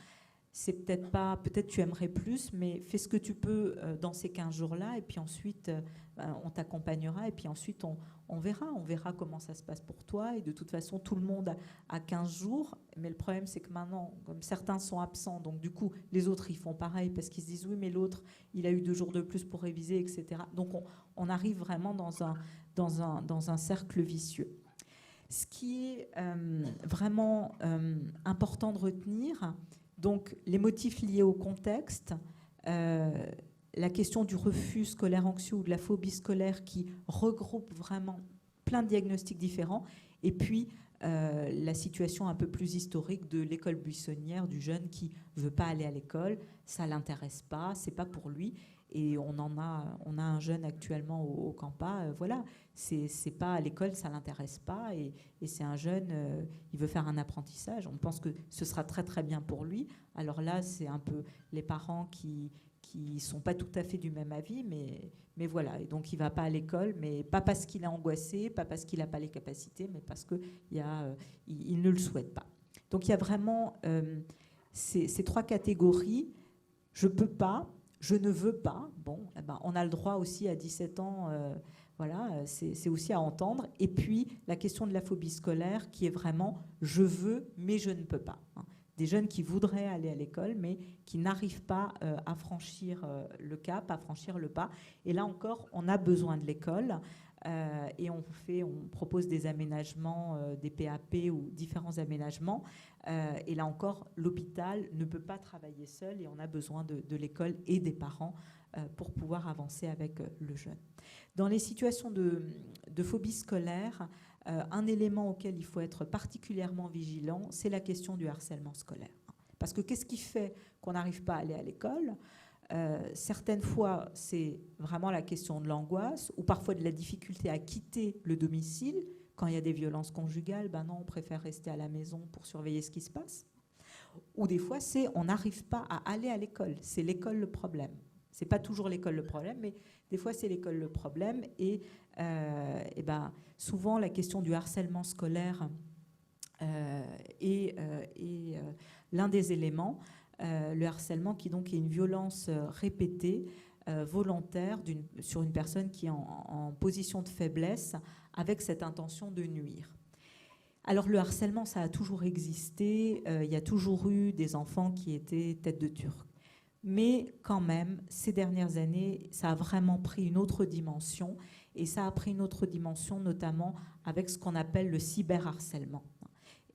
c'est peut-être tu aimerais plus, mais fais ce que tu peux dans ces 15 jours-là et puis ensuite on t'accompagnera et puis ensuite on verra comment ça se passe pour toi. Et de toute façon, tout le monde a 15 jours. Mais le problème, c'est que maintenant, comme certains sont absents, donc du coup, les autres, ils font pareil parce qu'ils se disent oui, mais l'autre, il a eu 2 jours de plus pour réviser, etc. Donc, on arrive vraiment dans un cercle vicieux. Ce qui est vraiment important de retenir, donc les motifs liés au contexte, la question du refus scolaire anxieux ou de la phobie scolaire qui regroupe vraiment plein de diagnostics différents. Et puis, la situation un peu plus historique de l'école buissonnière, du jeune qui ne veut pas aller à l'école, ça ne l'intéresse pas, ce n'est pas pour lui. Et on a un jeune actuellement au Campa, voilà, c'est pas à l'école, ça ne l'intéresse pas. Et c'est un jeune, il veut faire un apprentissage. On pense que ce sera très très bien pour lui. Alors là, c'est un peu les parents qui sont pas tout à fait du même avis, mais voilà. Et donc, il va pas à l'école, mais pas parce qu'il est angoissé, pas parce qu'il n'a pas les capacités, mais parce qu'il ne le souhaite pas. Donc, il y a vraiment ces 3 catégories. Je peux pas, je ne veux pas. Bon, eh ben, on a le droit aussi à 17 ans, voilà, c'est aussi à entendre. Et puis, la question de la phobie scolaire qui est vraiment je veux, mais je ne peux pas. Des jeunes qui voudraient aller à l'école, mais qui n'arrivent pas à franchir le cap, à franchir le pas. Et là encore, on a besoin de l'école et on propose des aménagements, des PAP ou différents aménagements. Et là encore, l'hôpital ne peut pas travailler seul et on a besoin de l'école et des parents pour pouvoir avancer avec le jeune. Dans les situations de phobie scolaire, un élément auquel il faut être particulièrement vigilant, c'est la question du harcèlement scolaire. Parce que qu'est-ce qui fait qu'on n'arrive pas à aller à l'école ? Certaines fois, c'est vraiment la question de l'angoisse ou parfois de la difficulté à quitter le domicile. Quand il y a des violences conjugales, ben non, on préfère rester à la maison pour surveiller ce qui se passe. Ou des fois, c'est on n'arrive pas à aller à l'école. C'est l'école le problème. C'est pas toujours l'école le problème, mais des fois, c'est l'école le problème. Et ben, souvent, la question du harcèlement scolaire est l'un des éléments. Le harcèlement qui donc est une violence répétée, volontaire sur une personne qui est en position de faiblesse avec cette intention de nuire. Alors le harcèlement, ça a toujours existé, il y a toujours eu des enfants qui étaient tête de turc. Mais quand même, ces dernières années, ça a vraiment pris une autre dimension, et ça a pris une autre dimension notamment avec ce qu'on appelle le cyberharcèlement.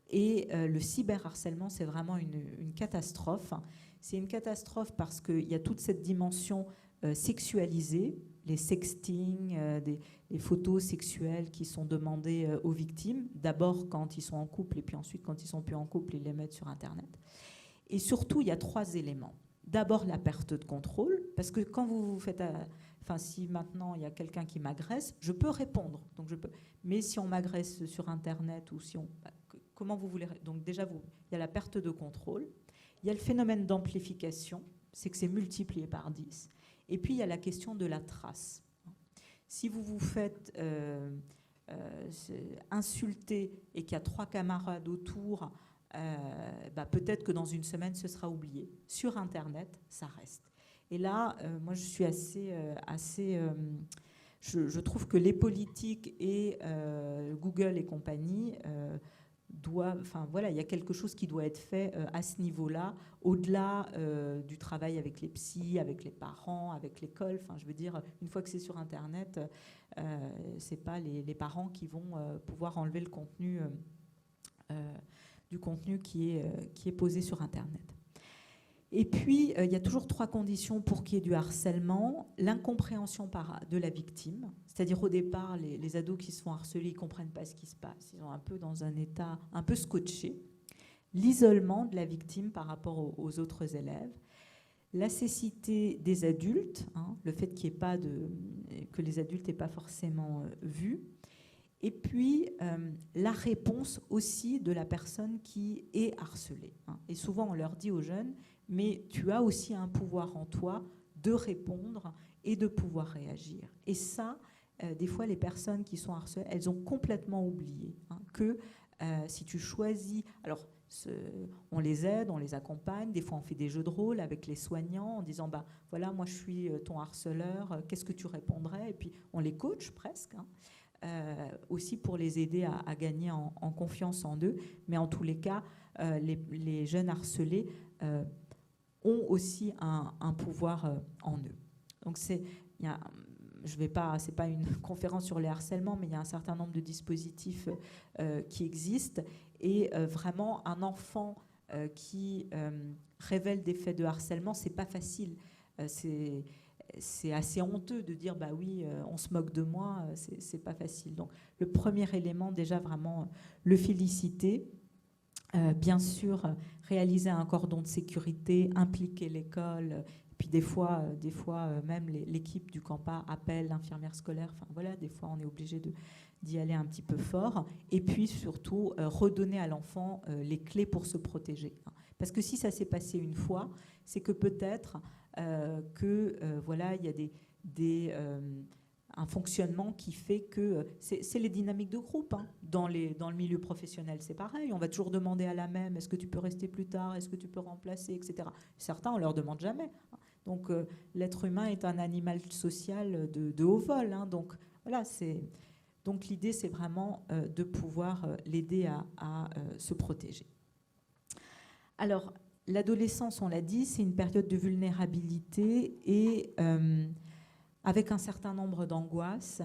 Et le cyberharcèlement, c'est vraiment une catastrophe. C'est une catastrophe parce qu'il y a toute cette dimension sexualisée, les sextings, les photos sexuelles qui sont demandées aux victimes, d'abord quand ils sont en couple et puis ensuite quand ils sont plus en couple, ils les mettent sur Internet. Et surtout, il y a 3 éléments. D'abord, la perte de contrôle, parce que quand vous faites... Enfin, si maintenant il y a quelqu'un qui m'agresse, je peux répondre. Donc je peux, mais si on m'agresse sur Internet ou si on... Comment vous voulez... Donc déjà, il y a la perte de contrôle. Il y a le phénomène d'amplification, c'est que c'est multiplié par 10. Et puis, il y a la question de la trace. Si vous vous faites insulter et qu'il y a 3 camarades autour, peut-être que dans une semaine, ce sera oublié. Sur Internet, ça reste. Et là, moi, je suis je trouve que les politiques et Google et compagnie il y a quelque chose qui doit être fait à ce niveau-là, au-delà du travail avec les psys, avec les parents, avec l'école. Enfin, je veux dire, une fois que c'est sur Internet, c'est pas les parents qui vont pouvoir enlever le contenu du contenu qui est posé sur Internet. Et puis, il y a toujours 3 conditions pour qu'il y ait du harcèlement. L'incompréhension de la victime, c'est-à-dire au départ, les ados qui se font harceler, ils ne comprennent pas ce qui se passe. Ils sont un peu dans un état un peu scotché. L'isolement de la victime par rapport aux autres élèves. La cécité des adultes, le fait qu'il n'y ait pas que les adultes n'aient pas forcément vu. Et puis, la réponse aussi de la personne qui est harcelée. Et souvent, on leur dit aux jeunes, mais tu as aussi un pouvoir en toi de répondre et de pouvoir réagir. Et ça, des fois, les personnes qui sont harcelées, elles ont complètement oublié que si tu choisis... Alors, on les aide, on les accompagne. Des fois, on fait des jeux de rôle avec les soignants en disant, voilà, moi, je suis ton harceleur, qu'est-ce que tu répondrais? Et puis, on les coach presque, aussi pour les aider à gagner en confiance en eux. Mais en tous les cas, les jeunes harcelés ont aussi un pouvoir en eux. Donc c'est pas une conférence sur les harcèlements, mais il y a un certain nombre de dispositifs qui existent. Et vraiment, un enfant qui révèle des faits de harcèlement, c'est pas facile. C'est assez honteux de dire oui, on se moque de moi, c'est pas facile. Donc le premier élément, déjà vraiment le féliciter. Bien sûr, réaliser un cordon de sécurité, impliquer l'école, puis des fois même l'équipe du Campa appelle l'infirmière scolaire. Enfin voilà, des fois on est obligé d'y aller un petit peu fort. Et puis surtout redonner à l'enfant les clés pour se protéger. Parce que si ça s'est passé une fois, c'est que peut-être il y a un fonctionnement qui fait que c'est les dynamiques de groupe. Dans le milieu professionnel, c'est pareil. On va toujours demander à la même, est-ce que tu peux rester plus tard, est-ce que tu peux remplacer, etc. Certains, on leur demande jamais. Donc l'être humain est un animal social de haut vol. Donc voilà, donc l'idée, c'est vraiment de pouvoir l'aider à se protéger. Alors, l'adolescence, on l'a dit, c'est une période de vulnérabilité et avec un certain nombre d'angoisses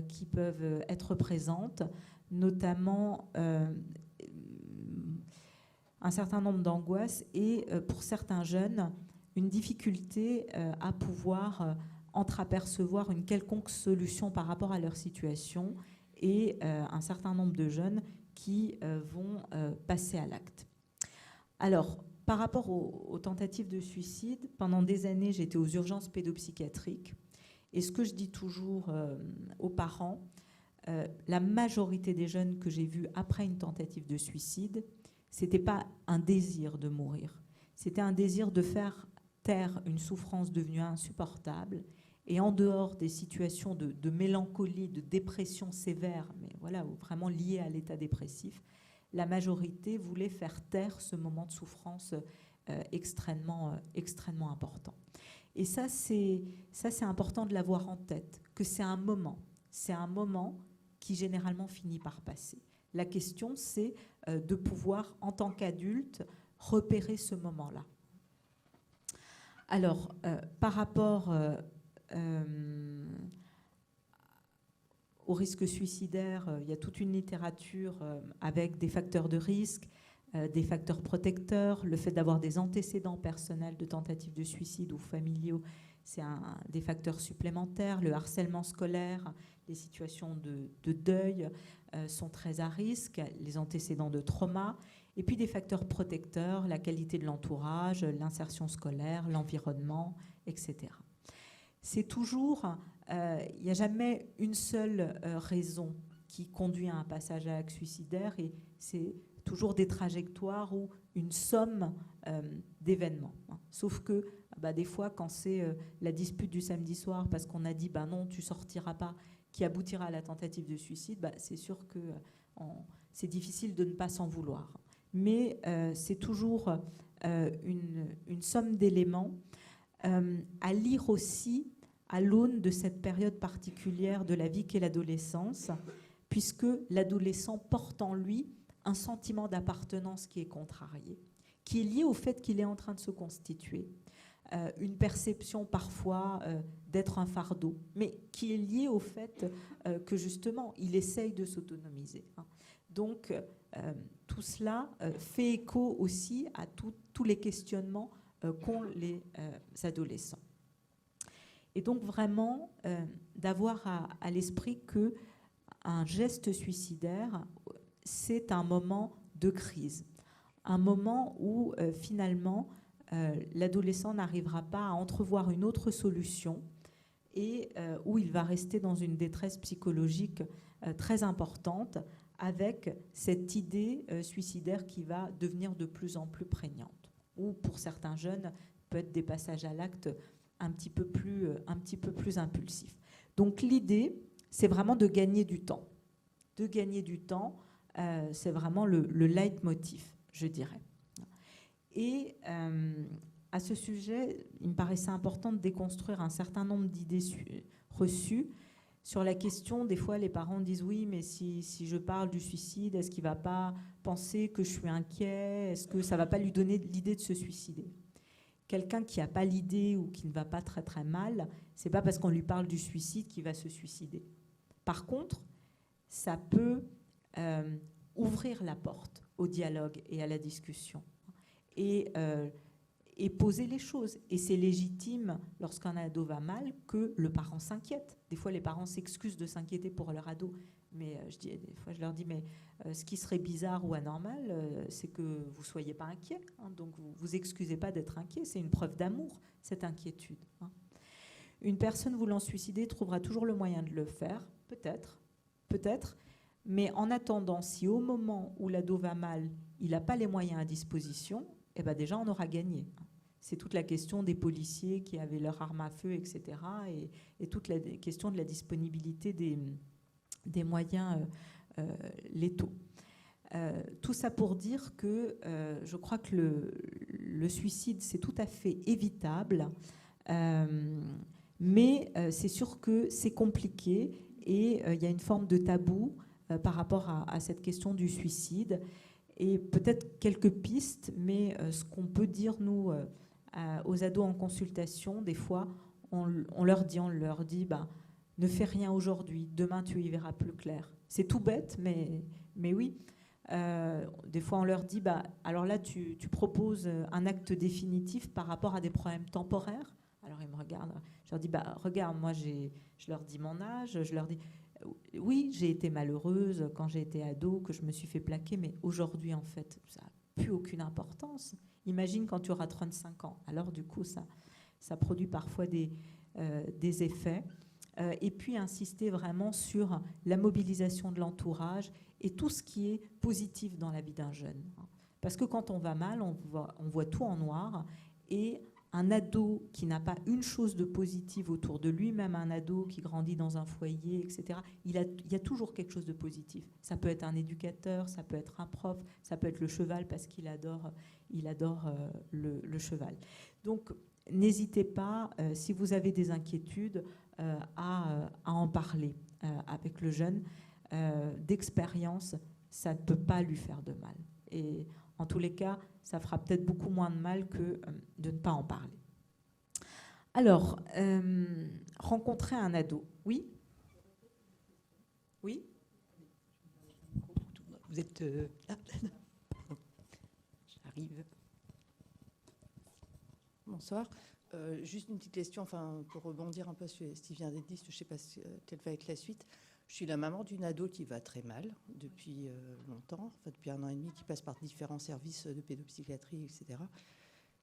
qui peuvent être présentes, notamment un certain nombre d'angoisses et pour certains jeunes, une difficulté à pouvoir entreapercevoir une quelconque solution par rapport à leur situation et un certain nombre de jeunes qui vont passer à l'acte. Alors, par rapport aux tentatives de suicide, pendant des années, j'étais aux urgences pédopsychiatriques. Et ce que je dis toujours aux parents, la majorité des jeunes que j'ai vus après une tentative de suicide, C'était pas un désir de mourir, c'était un désir de faire taire une souffrance devenue insupportable. Et en dehors des situations de mélancolie, de dépression sévère, mais voilà, vraiment liées à l'état dépressif, la majorité voulait faire taire ce moment de souffrance extrêmement important. Et ça, c'est important de l'avoir en tête, que c'est un moment qui généralement finit par passer. La question, c'est de pouvoir, en tant qu'adulte, repérer ce moment-là. Alors, par rapport au risque suicidaire, il y a toute une littérature avec des facteurs de risque, des facteurs protecteurs, le fait d'avoir des antécédents personnels de tentatives de suicide ou familiaux, c'est des facteurs supplémentaires. Le harcèlement scolaire, les situations de deuil sont très à risque, les antécédents de trauma, et puis des facteurs protecteurs, la qualité de l'entourage, l'insertion scolaire, l'environnement, etc. C'est toujours, il n'y a jamais une seule raison qui conduit à un passage à l'acte suicidaire, et c'est toujours des trajectoires ou une somme d'événements. Sauf que des fois, quand c'est la dispute du samedi soir parce qu'on a dit non, tu sortiras pas, qui aboutira à la tentative de suicide, c'est sûr que c'est difficile de ne pas s'en vouloir. Mais c'est toujours une somme d'éléments à lire aussi à l'aune de cette période particulière de la vie qu'est l'adolescence, puisque l'adolescent porte en lui un sentiment d'appartenance qui est contrarié, qui est lié au fait qu'il est en train de se constituer, une perception parfois d'être un fardeau, mais qui est lié au fait que justement il essaye de s'autonomiser. Donc tout cela fait écho aussi à tous les questionnements qu'ont les adolescents. Et donc vraiment d'avoir à l'esprit qu'un geste suicidaire, c'est un moment de crise, un moment où finalement l'adolescent n'arrivera pas à entrevoir une autre solution et où il va rester dans une détresse psychologique très importante, avec cette idée suicidaire qui va devenir de plus en plus prégnante, ou pour certains jeunes peut être des passages à l'acte un petit peu plus impulsifs. Donc l'idée, c'est vraiment de gagner du temps. De gagner du temps, c'est vraiment le leitmotiv, je dirais. Et à ce sujet, il me paraissait important de déconstruire un certain nombre d'idées reçues sur la question. Des fois, les parents disent oui, mais si je parle du suicide, est-ce qu'il ne va pas penser que je suis inquiet? Est-ce que ça ne va pas lui donner l'idée de se suicider? Quelqu'un qui n'a pas l'idée ou qui ne va pas très très mal, ce n'est pas parce qu'on lui parle du suicide qu'il va se suicider. Par contre, ça peut ouvrir la porte au dialogue et à la discussion et poser les choses. Et c'est légitime, lorsqu'un ado va mal, que le parent s'inquiète. Des fois, les parents s'excusent de s'inquiéter pour leur ado. Mais des fois, je leur dis, mais ce qui serait bizarre ou anormal, c'est que vous ne soyez pas inquiet. Donc, vous ne vous excusez pas d'être inquiet. C'est une preuve d'amour, cette inquiétude. Une personne voulant se suicider trouvera toujours le moyen de le faire, peut-être. Mais en attendant, si au moment où l'ado va mal, il n'a pas les moyens à disposition, déjà, on aura gagné. C'est toute la question des policiers qui avaient leur arme à feu, etc. Et toute la question de la disponibilité des moyens létaux. Tout ça pour dire que je crois que le suicide, c'est tout à fait évitable, mais c'est sûr que c'est compliqué et il y a une forme de tabou par rapport à cette question du suicide. Et peut-être quelques pistes, mais ce qu'on peut dire, nous, aux ados en consultation, des fois, on leur dit, ne fais rien aujourd'hui, demain tu y verras plus clair. C'est tout bête, mais oui. Des fois, on leur dit, alors là, tu proposes un acte définitif par rapport à des problèmes temporaires. Alors, ils me regardent. Je leur dis, regarde, moi, je leur dis mon âge, je leur dis, oui, j'ai été malheureuse quand j'ai été ado, que je me suis fait plaquer, mais aujourd'hui, en fait, ça n'a plus aucune importance. Imagine quand tu auras 35 ans. Alors, du coup, ça produit parfois des effets. Et puis, insister vraiment sur la mobilisation de l'entourage et tout ce qui est positif dans la vie d'un jeune. Parce que quand on va mal, on voit tout en noir. Et un ado qui n'a pas une chose de positive autour de lui, même un ado qui grandit dans un foyer, etc., il y a toujours quelque chose de positif. Ça peut être un éducateur, ça peut être un prof, ça peut être le cheval parce qu'il adore le cheval. Donc, n'hésitez pas, si vous avez des inquiétudes, à en parler avec le jeune. D'expérience, ça ne peut pas lui faire de mal. Et en tous les cas, ça fera peut-être beaucoup moins de mal que de ne pas en parler. Alors, rencontrer un ado. Oui ? Oui ? Vous êtes... J'arrive. Bonsoir. Juste une petite question, pour rebondir un peu sur ce qui vient d'être dit, je ne sais pas quelle va être la suite. Je suis la maman d'une ado qui va très mal depuis longtemps, depuis 1 an et demi, qui passe par différents services de pédopsychiatrie, etc.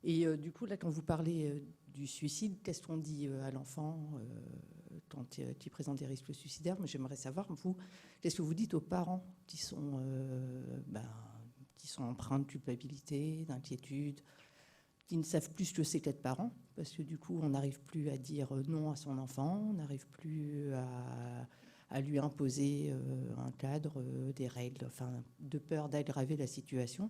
Et du coup, là, quand vous parlez du suicide, qu'est-ce qu'on dit à l'enfant quand il présente des risques suicidaires? Mais j'aimerais savoir, vous, qu'est-ce que vous dites aux parents qui sont empreints de culpabilité, d'inquiétude, qui ne savent plus ce que c'est qu'être parent, parce que du coup, on n'arrive plus à dire non à son enfant, on n'arrive plus à lui imposer un cadre, des règles, de peur d'aggraver la situation.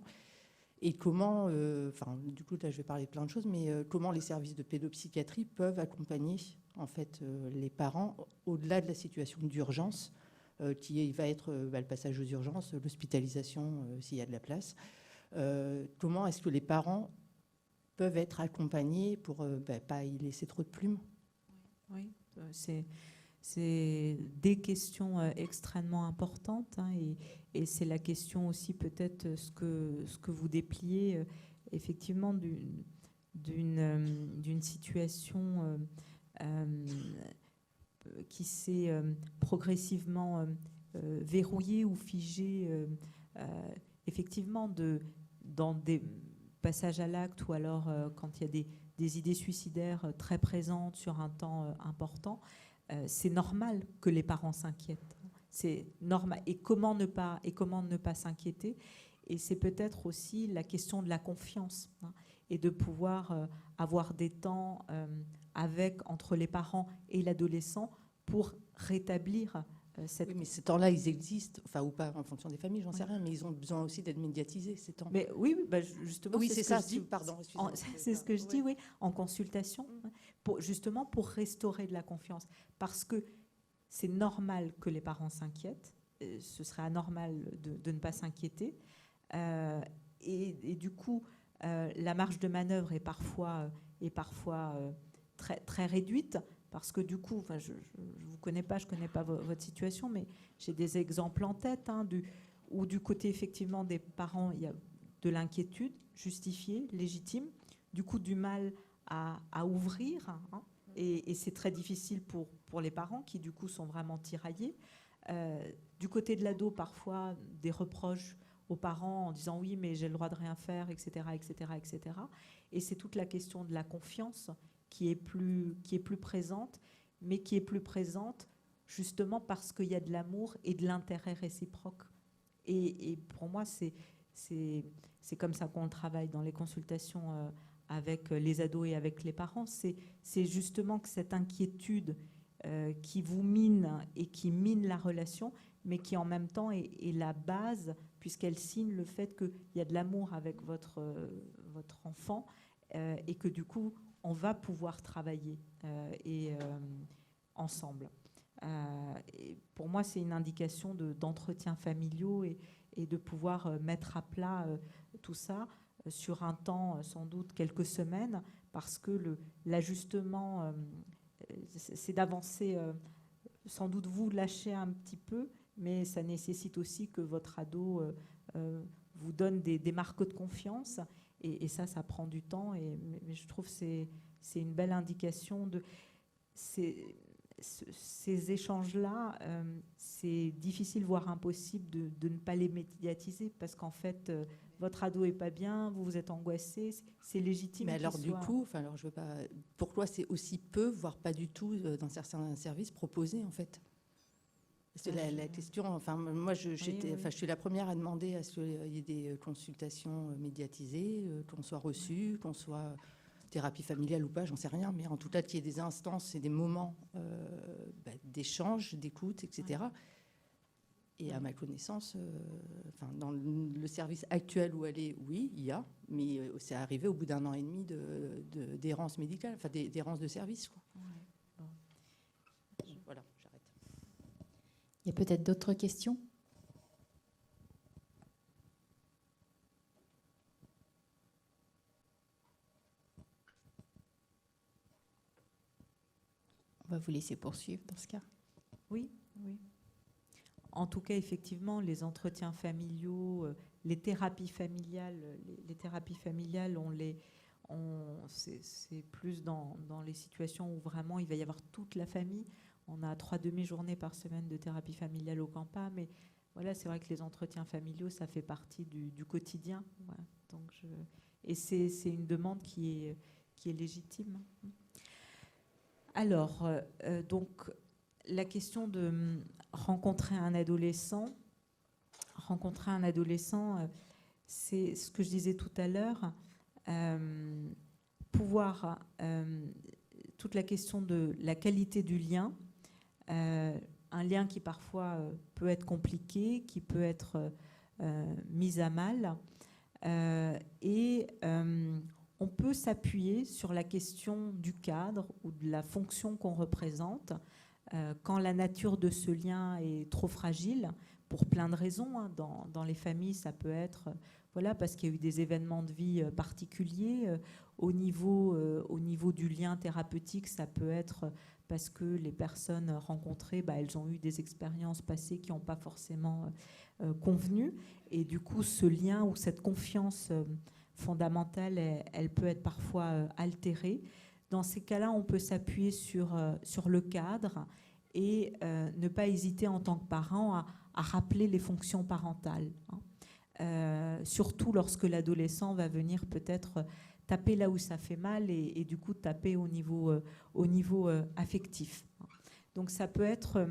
Et comment, du coup, là, je vais parler de plein de choses, mais comment les services de pédopsychiatrie peuvent accompagner, en fait, les parents au-delà de la situation d'urgence, qui va être le passage aux urgences, l'hospitalisation, s'il y a de la place. Comment est-ce que les parents peuvent être accompagnés pour pas y laisser trop de plumes? Oui, c'est des questions extrêmement importantes, hein, et c'est la question aussi peut-être ce que vous dépliez effectivement d'une situation qui s'est progressivement verrouillée ou figée, effectivement dans des passages à l'acte, ou alors quand il y a des idées suicidaires très présentes sur un temps important. C'est normal que les parents s'inquiètent. C'est normal. Et comment ne pas s'inquiéter? Et c'est peut-être aussi la question de la confiance, hein, et de pouvoir avoir des temps entre les parents et l'adolescent pour rétablir cette... Oui, mais ces temps-là, ils existent, ou pas en fonction des familles, j'en sais rien, mais ils ont besoin aussi d'être médiatisés, ces temps. Mais oui, justement, oui, c'est ça. Que je dis. Pardon, c'est ce que je dis, oui, en consultation, justement pour restaurer de la confiance. Parce que c'est normal que les parents s'inquiètent, ce serait anormal de ne pas s'inquiéter. Et du coup, la marge de manœuvre est parfois très, très réduite, parce que du coup, je ne vous connais pas, je ne connais pas votre situation, mais j'ai des exemples en tête, hein, où du côté effectivement des parents, il y a de l'inquiétude justifiée, légitime, du coup du mal à ouvrir, hein, et c'est très difficile pour les parents qui du coup sont vraiment tiraillés. Du côté de l'ado, parfois des reproches aux parents en disant oui, mais j'ai le droit de rien faire, etc., etc., etc. Et c'est toute la question de la confiance qui est plus présente, mais qui est plus présente justement parce qu'il y a de l'amour et de l'intérêt réciproque. Et pour moi, c'est comme ça qu'on travaille dans les consultations avec les ados et avec les parents. C'est justement que cette inquiétude qui vous mine et qui mine la relation, mais qui en même temps est la base, puisqu'elle signe le fait qu'il y a de l'amour avec votre enfant, et que du coup, on va pouvoir travailler ensemble. Et pour moi, c'est une indication d'entretien familiaux et de pouvoir mettre à plat tout ça sur un temps, sans doute quelques semaines, parce que l'ajustement, c'est d'avancer, sans doute vous lâchez un petit peu, mais ça nécessite aussi que votre ado vous donne des marques de confiance, et ça prend du temps, mais je trouve que c'est une belle indication de... Ces échanges-là, c'est difficile, voire impossible de ne pas les médiatiser, parce qu'en fait, votre ado est pas bien, vous êtes angoissé, c'est légitime. Mais alors du coup, je veux pas. Pourquoi c'est aussi peu, voire pas du tout, dans certains services proposés en fait? C'est la question. Enfin, moi, je suis la première à demander à ce qu'il y ait des consultations médiatisées, qu'on soit reçu, qu'on soit thérapie familiale ou pas, j'en sais rien, mais en tout cas, qu'il y ait des instances et des moments d'échange, d'écoute, etc. Et à ma connaissance, dans le service actuel où elle est, oui, il y a, mais c'est arrivé au bout d'1 an et demi d'errance médicale, enfin d'errance de service, quoi. Voilà, j'arrête. Il y a peut-être d'autres questions ? On va vous laisser poursuivre dans ce cas. Oui, oui. En tout cas, effectivement, les entretiens familiaux, les thérapies familiales, c'est plus dans les situations où vraiment il va y avoir toute la famille. On a 3 demi-journées par semaine de thérapie familiale au Campa, mais voilà, c'est vrai que les entretiens familiaux, ça fait partie du quotidien. Voilà. Donc et c'est une demande qui est légitime. Alors, donc, la question de rencontrer un adolescent, c'est ce que je disais tout à l'heure, pouvoir, toute la question de la qualité du lien, un lien qui parfois peut être compliqué, qui peut être mis à mal, et on peut s'appuyer sur la question du cadre ou de la fonction qu'on représente quand la nature de ce lien est trop fragile, pour plein de raisons. Dans les familles, ça peut être parce qu'il y a eu des événements de vie particuliers. Au niveau du lien thérapeutique, ça peut être parce que les personnes rencontrées, elles ont eu des expériences passées qui n'ont pas forcément convenu. Et du coup, ce lien ou cette confiance fondamentale, elle peut être parfois altérée. Dans ces cas-là, on peut s'appuyer sur le cadre et ne pas hésiter en tant que parent à rappeler les fonctions parentales. Surtout lorsque l'adolescent va venir peut-être taper là où ça fait mal et du coup taper au niveau affectif. Donc ça peut être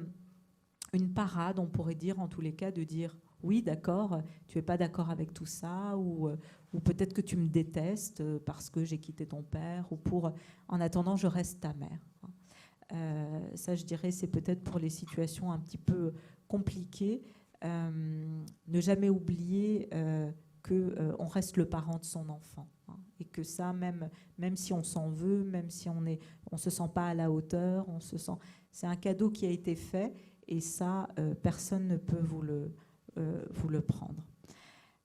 une parade, on pourrait dire en tous les cas, de dire oui, d'accord, tu n'es pas d'accord avec tout ça, ou peut-être que tu me détestes parce que j'ai quitté ton père, ou en attendant, je reste ta mère. Ça, je dirais, c'est peut-être pour les situations un petit peu compliquées. Ne jamais oublier qu'on reste le parent de son enfant. Et que ça, même si on s'en veut, même si on se sent pas à la hauteur, c'est un cadeau qui a été fait, et ça, personne ne peut vous le prendre.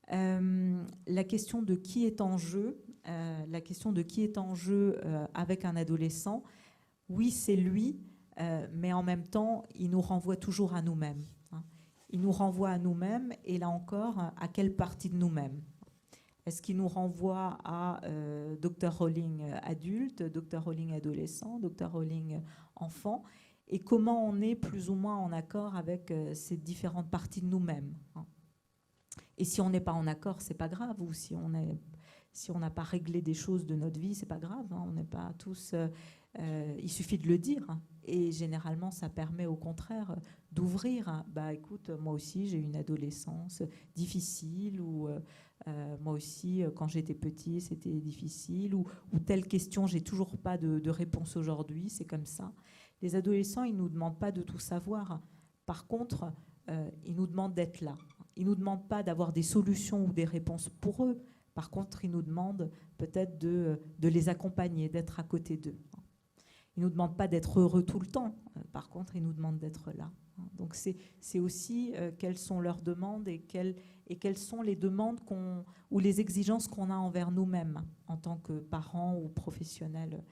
La question de qui est en jeu, avec un adolescent, oui, c'est lui, mais en même temps, il nous renvoie toujours à nous-mêmes. Il nous renvoie à nous-mêmes, et là encore, à quelle partie de nous-mêmes? Est-ce qu'il nous renvoie à Dr Rowling adulte, Dr Rowling adolescent, Dr Rowling enfant? Et comment on est plus ou moins en accord avec ces différentes parties de nous-mêmes? Et si on n'est pas en accord, c'est pas grave. Ou si on n'a pas réglé des choses de notre vie, c'est pas grave. On n'est pas tous... il suffit de le dire. Et généralement, ça permet au contraire d'ouvrir. Écoute, moi aussi, j'ai eu une adolescence difficile, ou moi aussi, quand j'étais petit, c'était difficile, ou telle question, j'ai toujours pas de réponse aujourd'hui, c'est comme ça. Les adolescents, ils nous demandent pas de tout savoir. Par contre, ils nous demandent d'être là. Ils nous demandent pas d'avoir des solutions ou des réponses pour eux. Par contre, ils nous demandent peut-être de les accompagner, d'être à côté d'eux. Ils ne nous demandent pas d'être heureux tout le temps. Par contre, ils nous demandent d'être là. Donc, c'est aussi quelles sont leurs demandes et quelles sont les demandes ou les exigences qu'on a envers nous-mêmes en tant que parents ou professionnels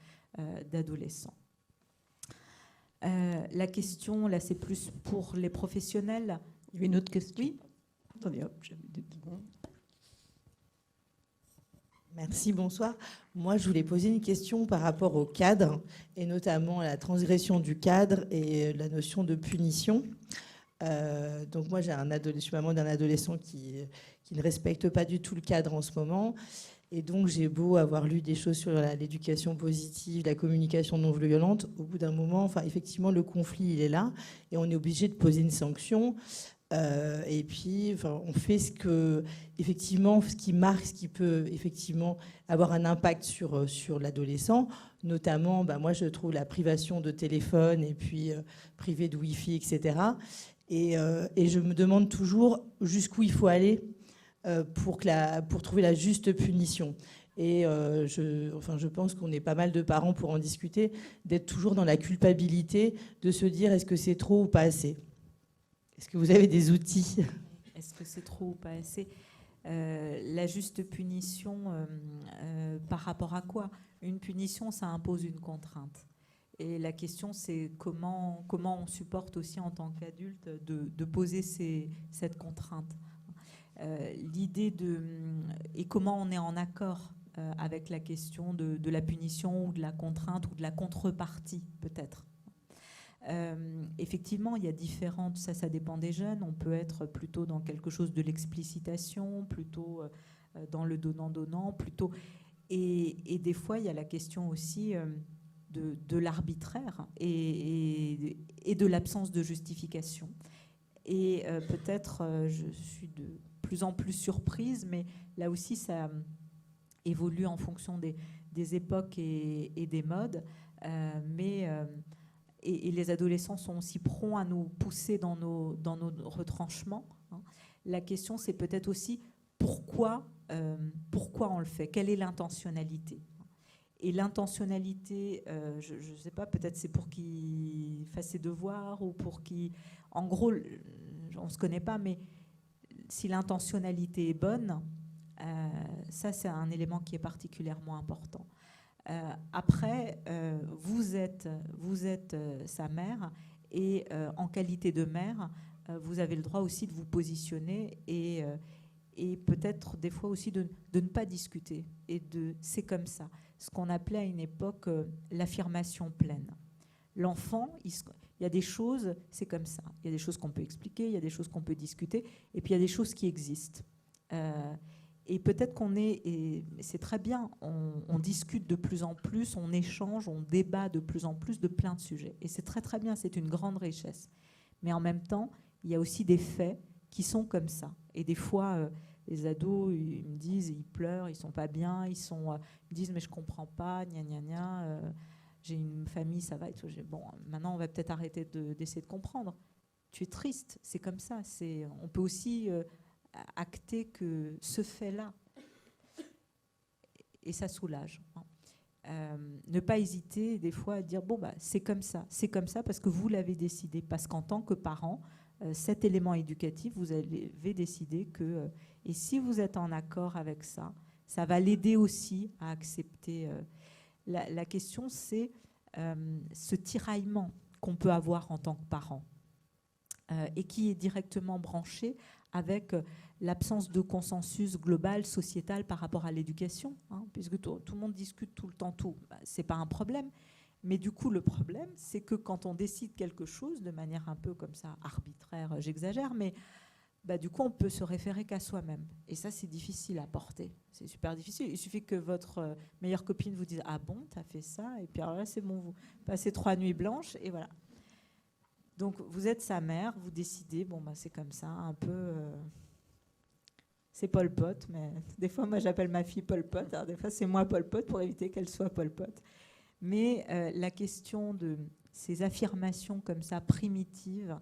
d'adolescents. La question, là, c'est plus pour les professionnels. Il y avait une autre question. Oui. Attendez, hop, j'avais des secondes. Merci, bonsoir. Moi, je voulais poser une question par rapport au cadre, et notamment à la transgression du cadre et la notion de punition. Donc moi, je suis maman d'un adolescent qui ne respecte pas du tout le cadre en ce moment. Et donc, j'ai beau avoir lu des choses sur l'éducation positive, la communication non violente, au bout d'un moment, enfin, effectivement, le conflit, il est là, et on est obligé de poser une sanction. Et puis, enfin, on fait effectivement, ce qui marque, ce qui peut effectivement avoir un impact sur l'adolescent, notamment, moi, je trouve la privation de téléphone et puis privé de Wi-Fi, etc. Et je me demande toujours jusqu'où il faut aller pour trouver la juste punition. Et je pense qu'on est pas mal de parents pour en discuter, d'être toujours dans la culpabilité, de se dire est-ce que c'est trop ou pas assez ? Est-ce que vous avez des outils ? Est-ce que c'est trop ou pas assez ? La juste punition, par rapport à quoi ? Une punition, ça impose une contrainte. Et la question, c'est comment on supporte aussi en tant qu'adulte de poser cette contrainte. L'idée et comment on est en accord avec la question de la punition ou de la contrainte ou de la contrepartie, peut-être. Effectivement, il y a différentes, ça dépend des jeunes. On peut être plutôt dans quelque chose de l'explicitation, plutôt dans le donnant-donnant, plutôt. Et des fois, il y a la question aussi de l'arbitraire et de l'absence de justification. Et peut-être, je suis de plus en plus surprise, mais là aussi, ça évolue en fonction des époques et des modes. Et les adolescents sont aussi prompts à nous pousser dans nos retranchements. La question, c'est peut-être aussi pourquoi on le fait, quelle est l'intentionnalité. Et l'intentionnalité, je ne sais pas, peut-être c'est pour qu'il fasse ses devoirs ou pour qu'il... En gros, on ne se connaît pas, mais si l'intentionnalité est bonne, ça c'est un élément qui est particulièrement important. Après, vous êtes sa mère et en qualité de mère, vous avez le droit aussi de vous positionner et peut-être des fois aussi de ne pas discuter. C'est comme ça. Ce qu'on appelait à une époque l'affirmation pleine. L'enfant, il y a des choses, c'est comme ça. Il y a des choses qu'on peut expliquer, il y a des choses qu'on peut discuter, et puis il y a des choses qui existent. Et peut-être et c'est très bien, on discute de plus en plus, on échange, on débat de plus en plus de plein de sujets. Et c'est très très bien, c'est une grande richesse. Mais en même temps, il y a aussi des faits qui sont comme ça. Et des fois, les ados, ils me disent, ils pleurent, ils sont pas bien, ils me disent mais je comprends pas, gna gna gna, j'ai une famille, ça va. Bon, maintenant on va peut-être arrêter d'essayer de comprendre. Tu es triste, c'est comme ça. On peut aussi acter que ce fait-là, et ça soulage. Ne pas hésiter des fois à dire c'est comme ça parce que vous l'avez décidé, parce qu'en tant que parent, cet élément éducatif, vous avez décidé que, et si vous êtes en accord avec ça, ça va l'aider aussi à accepter. La question, c'est ce tiraillement qu'on peut avoir en tant que parent et qui est directement branché avec l'absence de consensus global, sociétal par rapport à l'éducation, puisque tout le monde discute tout le temps tout. C'est pas un problème. Mais du coup, le problème, c'est que quand on décide quelque chose de manière un peu comme ça, arbitraire, j'exagère, mais du coup, on peut se référer qu'à soi-même. Et ça, c'est difficile à porter. C'est super difficile. Il suffit que votre meilleure copine vous dise « Ah bon, t'as fait ça ?» Et puis alors là, c'est bon, vous passez 3 nuits blanches, et voilà. Donc, vous êtes sa mère, vous décidez, c'est comme ça, un peu... c'est Pol Pot, mais des fois, moi, j'appelle ma fille Pol Pot. Alors, des fois, c'est moi Pol Pot pour éviter qu'elle soit Pol Pot. Mais la question de ces affirmations comme ça, primitives,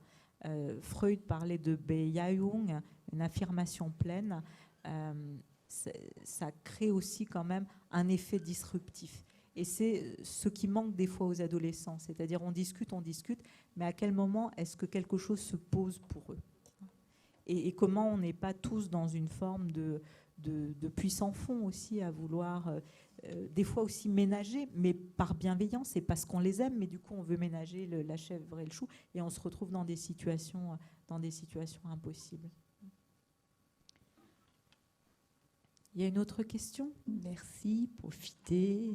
Freud parlait de Bejahung, une affirmation pleine, ça crée aussi quand même un effet disruptif. Et c'est ce qui manque des fois aux adolescents, c'est-à-dire on discute, mais à quel moment est-ce que quelque chose se pose pour eux ? Et comment on n'est pas tous dans une forme de puissant fond aussi à vouloir des fois aussi ménager, mais par bienveillance et parce qu'on les aime, mais du coup on veut ménager la chèvre et le chou et on se retrouve dans des situations impossibles. Il y a une autre question ? Merci, profitez.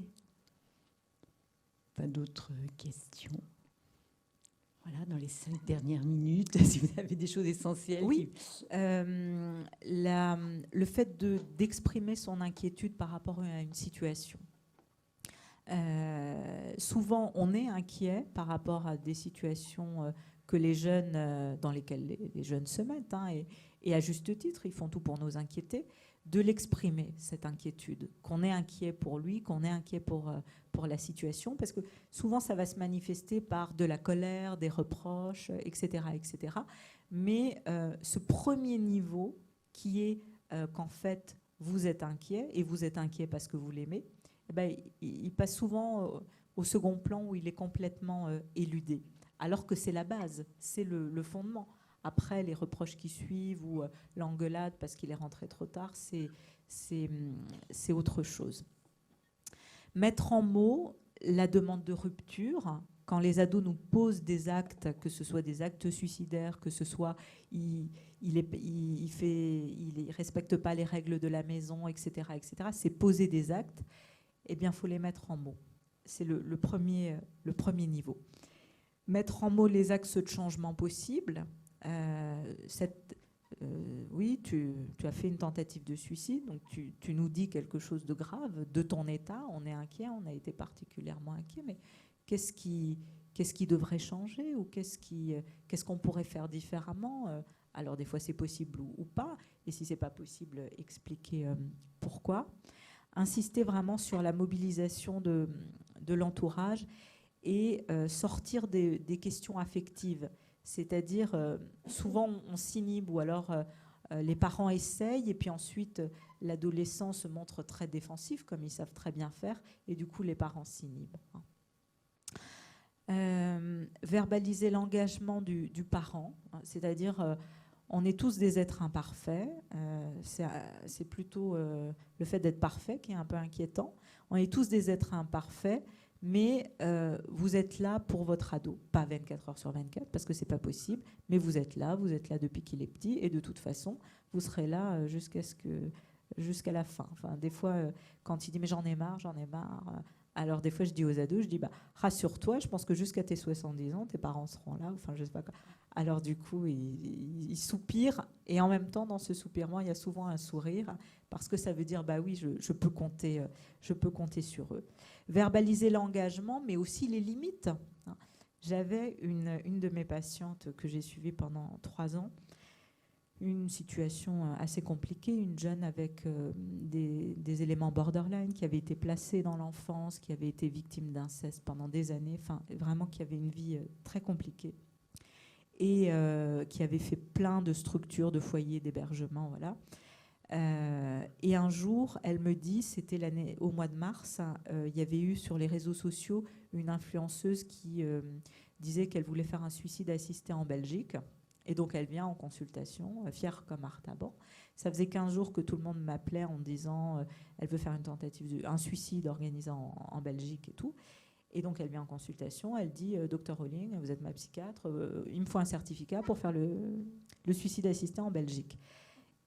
Pas d'autres questions ? Voilà, dans les 5 dernières minutes, si vous avez des choses essentielles. Oui, le fait d'exprimer son inquiétude par rapport à une situation. Souvent, on est inquiet par rapport à des situations que les jeunes, dans lesquelles les jeunes se mettent, hein, et à juste titre, ils font tout pour nous inquiéter, de l'exprimer, cette inquiétude, qu'on est inquiet pour lui, qu'on est inquiet pour la situation, parce que souvent, ça va se manifester par de la colère, des reproches, etc. etc. Mais ce premier niveau, qui est qu'en fait, vous êtes inquiet, et vous êtes inquiet parce que vous l'aimez, eh ben, il passe souvent au second plan où il est complètement éludé. Alors que c'est la base, c'est le fondement. Après, les reproches qui suivent ou l'engueulade parce qu'il est rentré trop tard, c'est autre chose. Mettre en mots la demande de rupture, quand les ados nous posent des actes, que ce soit des actes suicidaires, que ce soit il respecte pas les règles de la maison, etc., etc., c'est poser des actes, eh bien, il faut les mettre en mots. C'est le premier niveau. Mettre en mots les axes de changement possibles. Oui, tu as fait une tentative de suicide, donc tu nous dis quelque chose de grave de ton état. On est inquiet, on a été particulièrement inquiet, mais qu'est-ce qui devrait changer ou qu'est-ce qu'on pourrait faire différemment? Alors, des fois, c'est possible ou pas, et si c'est pas possible, expliquer pourquoi. Insister vraiment sur la mobilisation de l'entourage et sortir des questions affectives. C'est-à-dire, souvent, on s'inhibe ou alors les parents essayent et puis ensuite, l'adolescent se montre très défensif, comme ils savent très bien faire, et du coup, les parents s'inhibent. Verbaliser l'engagement du parent, c'est-à-dire, on est tous des êtres imparfaits. C'est plutôt le fait d'être parfait qui est un peu inquiétant. On est tous des êtres imparfaits, mais vous êtes là pour votre ado. Pas 24 heures sur 24, parce que c'est pas possible, mais vous êtes là depuis qu'il est petit, et de toute façon, vous serez là jusqu'à la fin. Enfin, des fois, quand il dit « mais j'en ai marre », alors des fois, je dis aux ados, je dis rassure-toi, je pense que jusqu'à tes 70 ans, tes parents seront là. Enfin, je sais pas quoi. Alors du coup, ils soupirent, et en même temps, dans ce soupirement, il y a souvent un sourire, parce que ça veut dire oui, je peux compter sur eux. Verbaliser l'engagement, mais aussi les limites. J'avais une de mes patientes que j'ai suivie pendant 3 ans, une situation assez compliquée, une jeune avec des éléments borderline, qui avait été placée dans l'enfance, qui avait été victime d'inceste pendant des années, enfin vraiment qui avait une vie très compliquée, et qui avait fait plein de structures, de foyers, d'hébergement, voilà. Et un jour, elle me dit, c'était au mois de mars, il y avait eu sur les réseaux sociaux une influenceuse qui disait qu'elle voulait faire un suicide assisté en Belgique. Et donc, elle vient en consultation, fière comme Artaban. Ça faisait 15 jours que tout le monde m'appelait en disant elle veut faire une tentative, un suicide organisé en Belgique et tout. Et donc, elle vient en consultation. Elle dit Dr Rolling, vous êtes ma psychiatre, il me faut un certificat pour faire le suicide assisté en Belgique.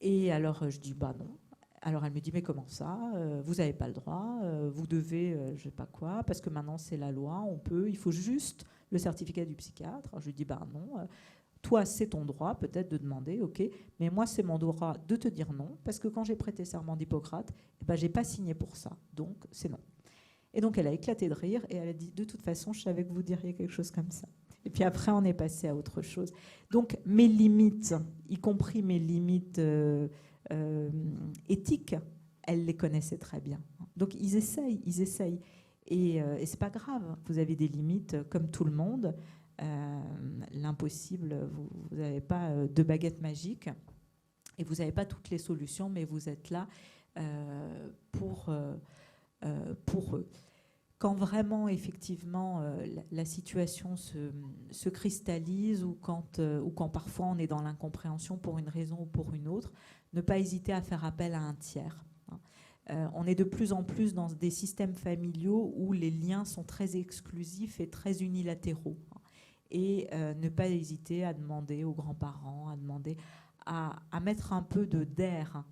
Et alors, je dis non. Alors, elle me dit mais comment ça? Vous n'avez pas le droit, vous devez, je sais pas quoi, parce que maintenant, c'est la loi, on peut, il faut juste le certificat du psychiatre. Alors, je lui dis non. Toi, c'est ton droit peut-être de demander, ok, mais moi, c'est mon droit de te dire non, parce que quand j'ai prêté serment d'Hippocrate, j'ai pas signé pour ça, donc c'est non. Et donc, elle a éclaté de rire et elle a dit, de toute façon, je savais que vous diriez quelque chose comme ça. Et puis après, on est passé à autre chose. Donc, mes limites, y compris mes limites éthiques, elle les connaissait très bien. Donc, ils essayent. Et c'est pas grave, vous avez des limites comme tout le monde. L'impossible, vous n'avez pas de baguette magique et vous n'avez pas toutes les solutions, mais vous êtes là pour eux. Quand vraiment, effectivement, la situation se cristallise ou quand parfois on est dans l'incompréhension pour une raison ou pour une autre, ne pas hésiter à faire appel à un tiers. On est de plus en plus dans des systèmes familiaux où les liens sont très exclusifs et très unilatéraux. Et ne pas hésiter à demander aux grands-parents, à mettre un peu d'air,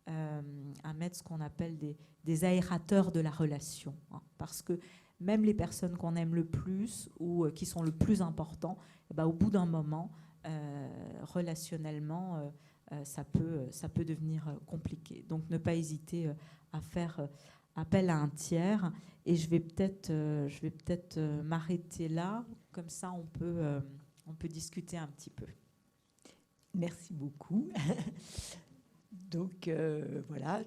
à mettre ce qu'on appelle des aérateurs de la relation. Parce que même les personnes qu'on aime le plus ou qui sont le plus importants, au bout d'un moment, relationnellement, ça peut devenir compliqué. Donc ne pas hésiter à faire appel à un tiers. Et je vais peut-être m'arrêter là, comme ça on peut discuter un petit peu. Merci beaucoup. Donc voilà,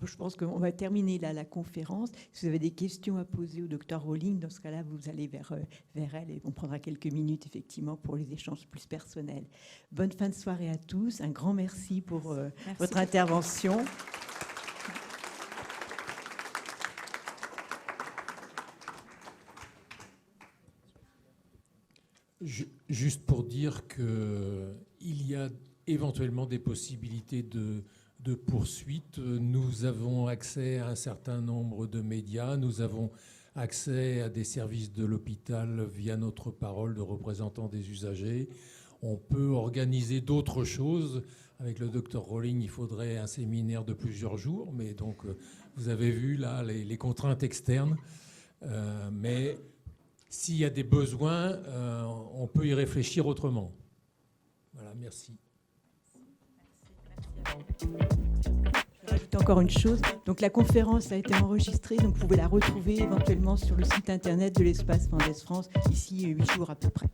je pense qu'on va terminer là la conférence. Si vous avez des questions à poser au Dr Rowling, dans ce cas-là, vous allez vers elle et on prendra quelques minutes effectivement pour les échanges plus personnels. Bonne fin de soirée à tous. Un grand merci pour votre intervention. Juste pour dire qu'il y a éventuellement des possibilités de poursuite. Nous avons accès à un certain nombre de médias. Nous avons accès à des services de l'hôpital via notre parole de représentants des usagers. On peut organiser d'autres choses. Avec le Dr Rowling, il faudrait un séminaire de plusieurs jours. Mais donc, vous avez vu là les contraintes externes. Mais s'il y a des besoins, on peut y réfléchir autrement. Voilà, merci. Je vais rajouter encore une chose. Donc la conférence a été enregistrée, donc vous pouvez la retrouver éventuellement sur le site internet de l'Espace Mendès France d'ici 8 jours à peu près.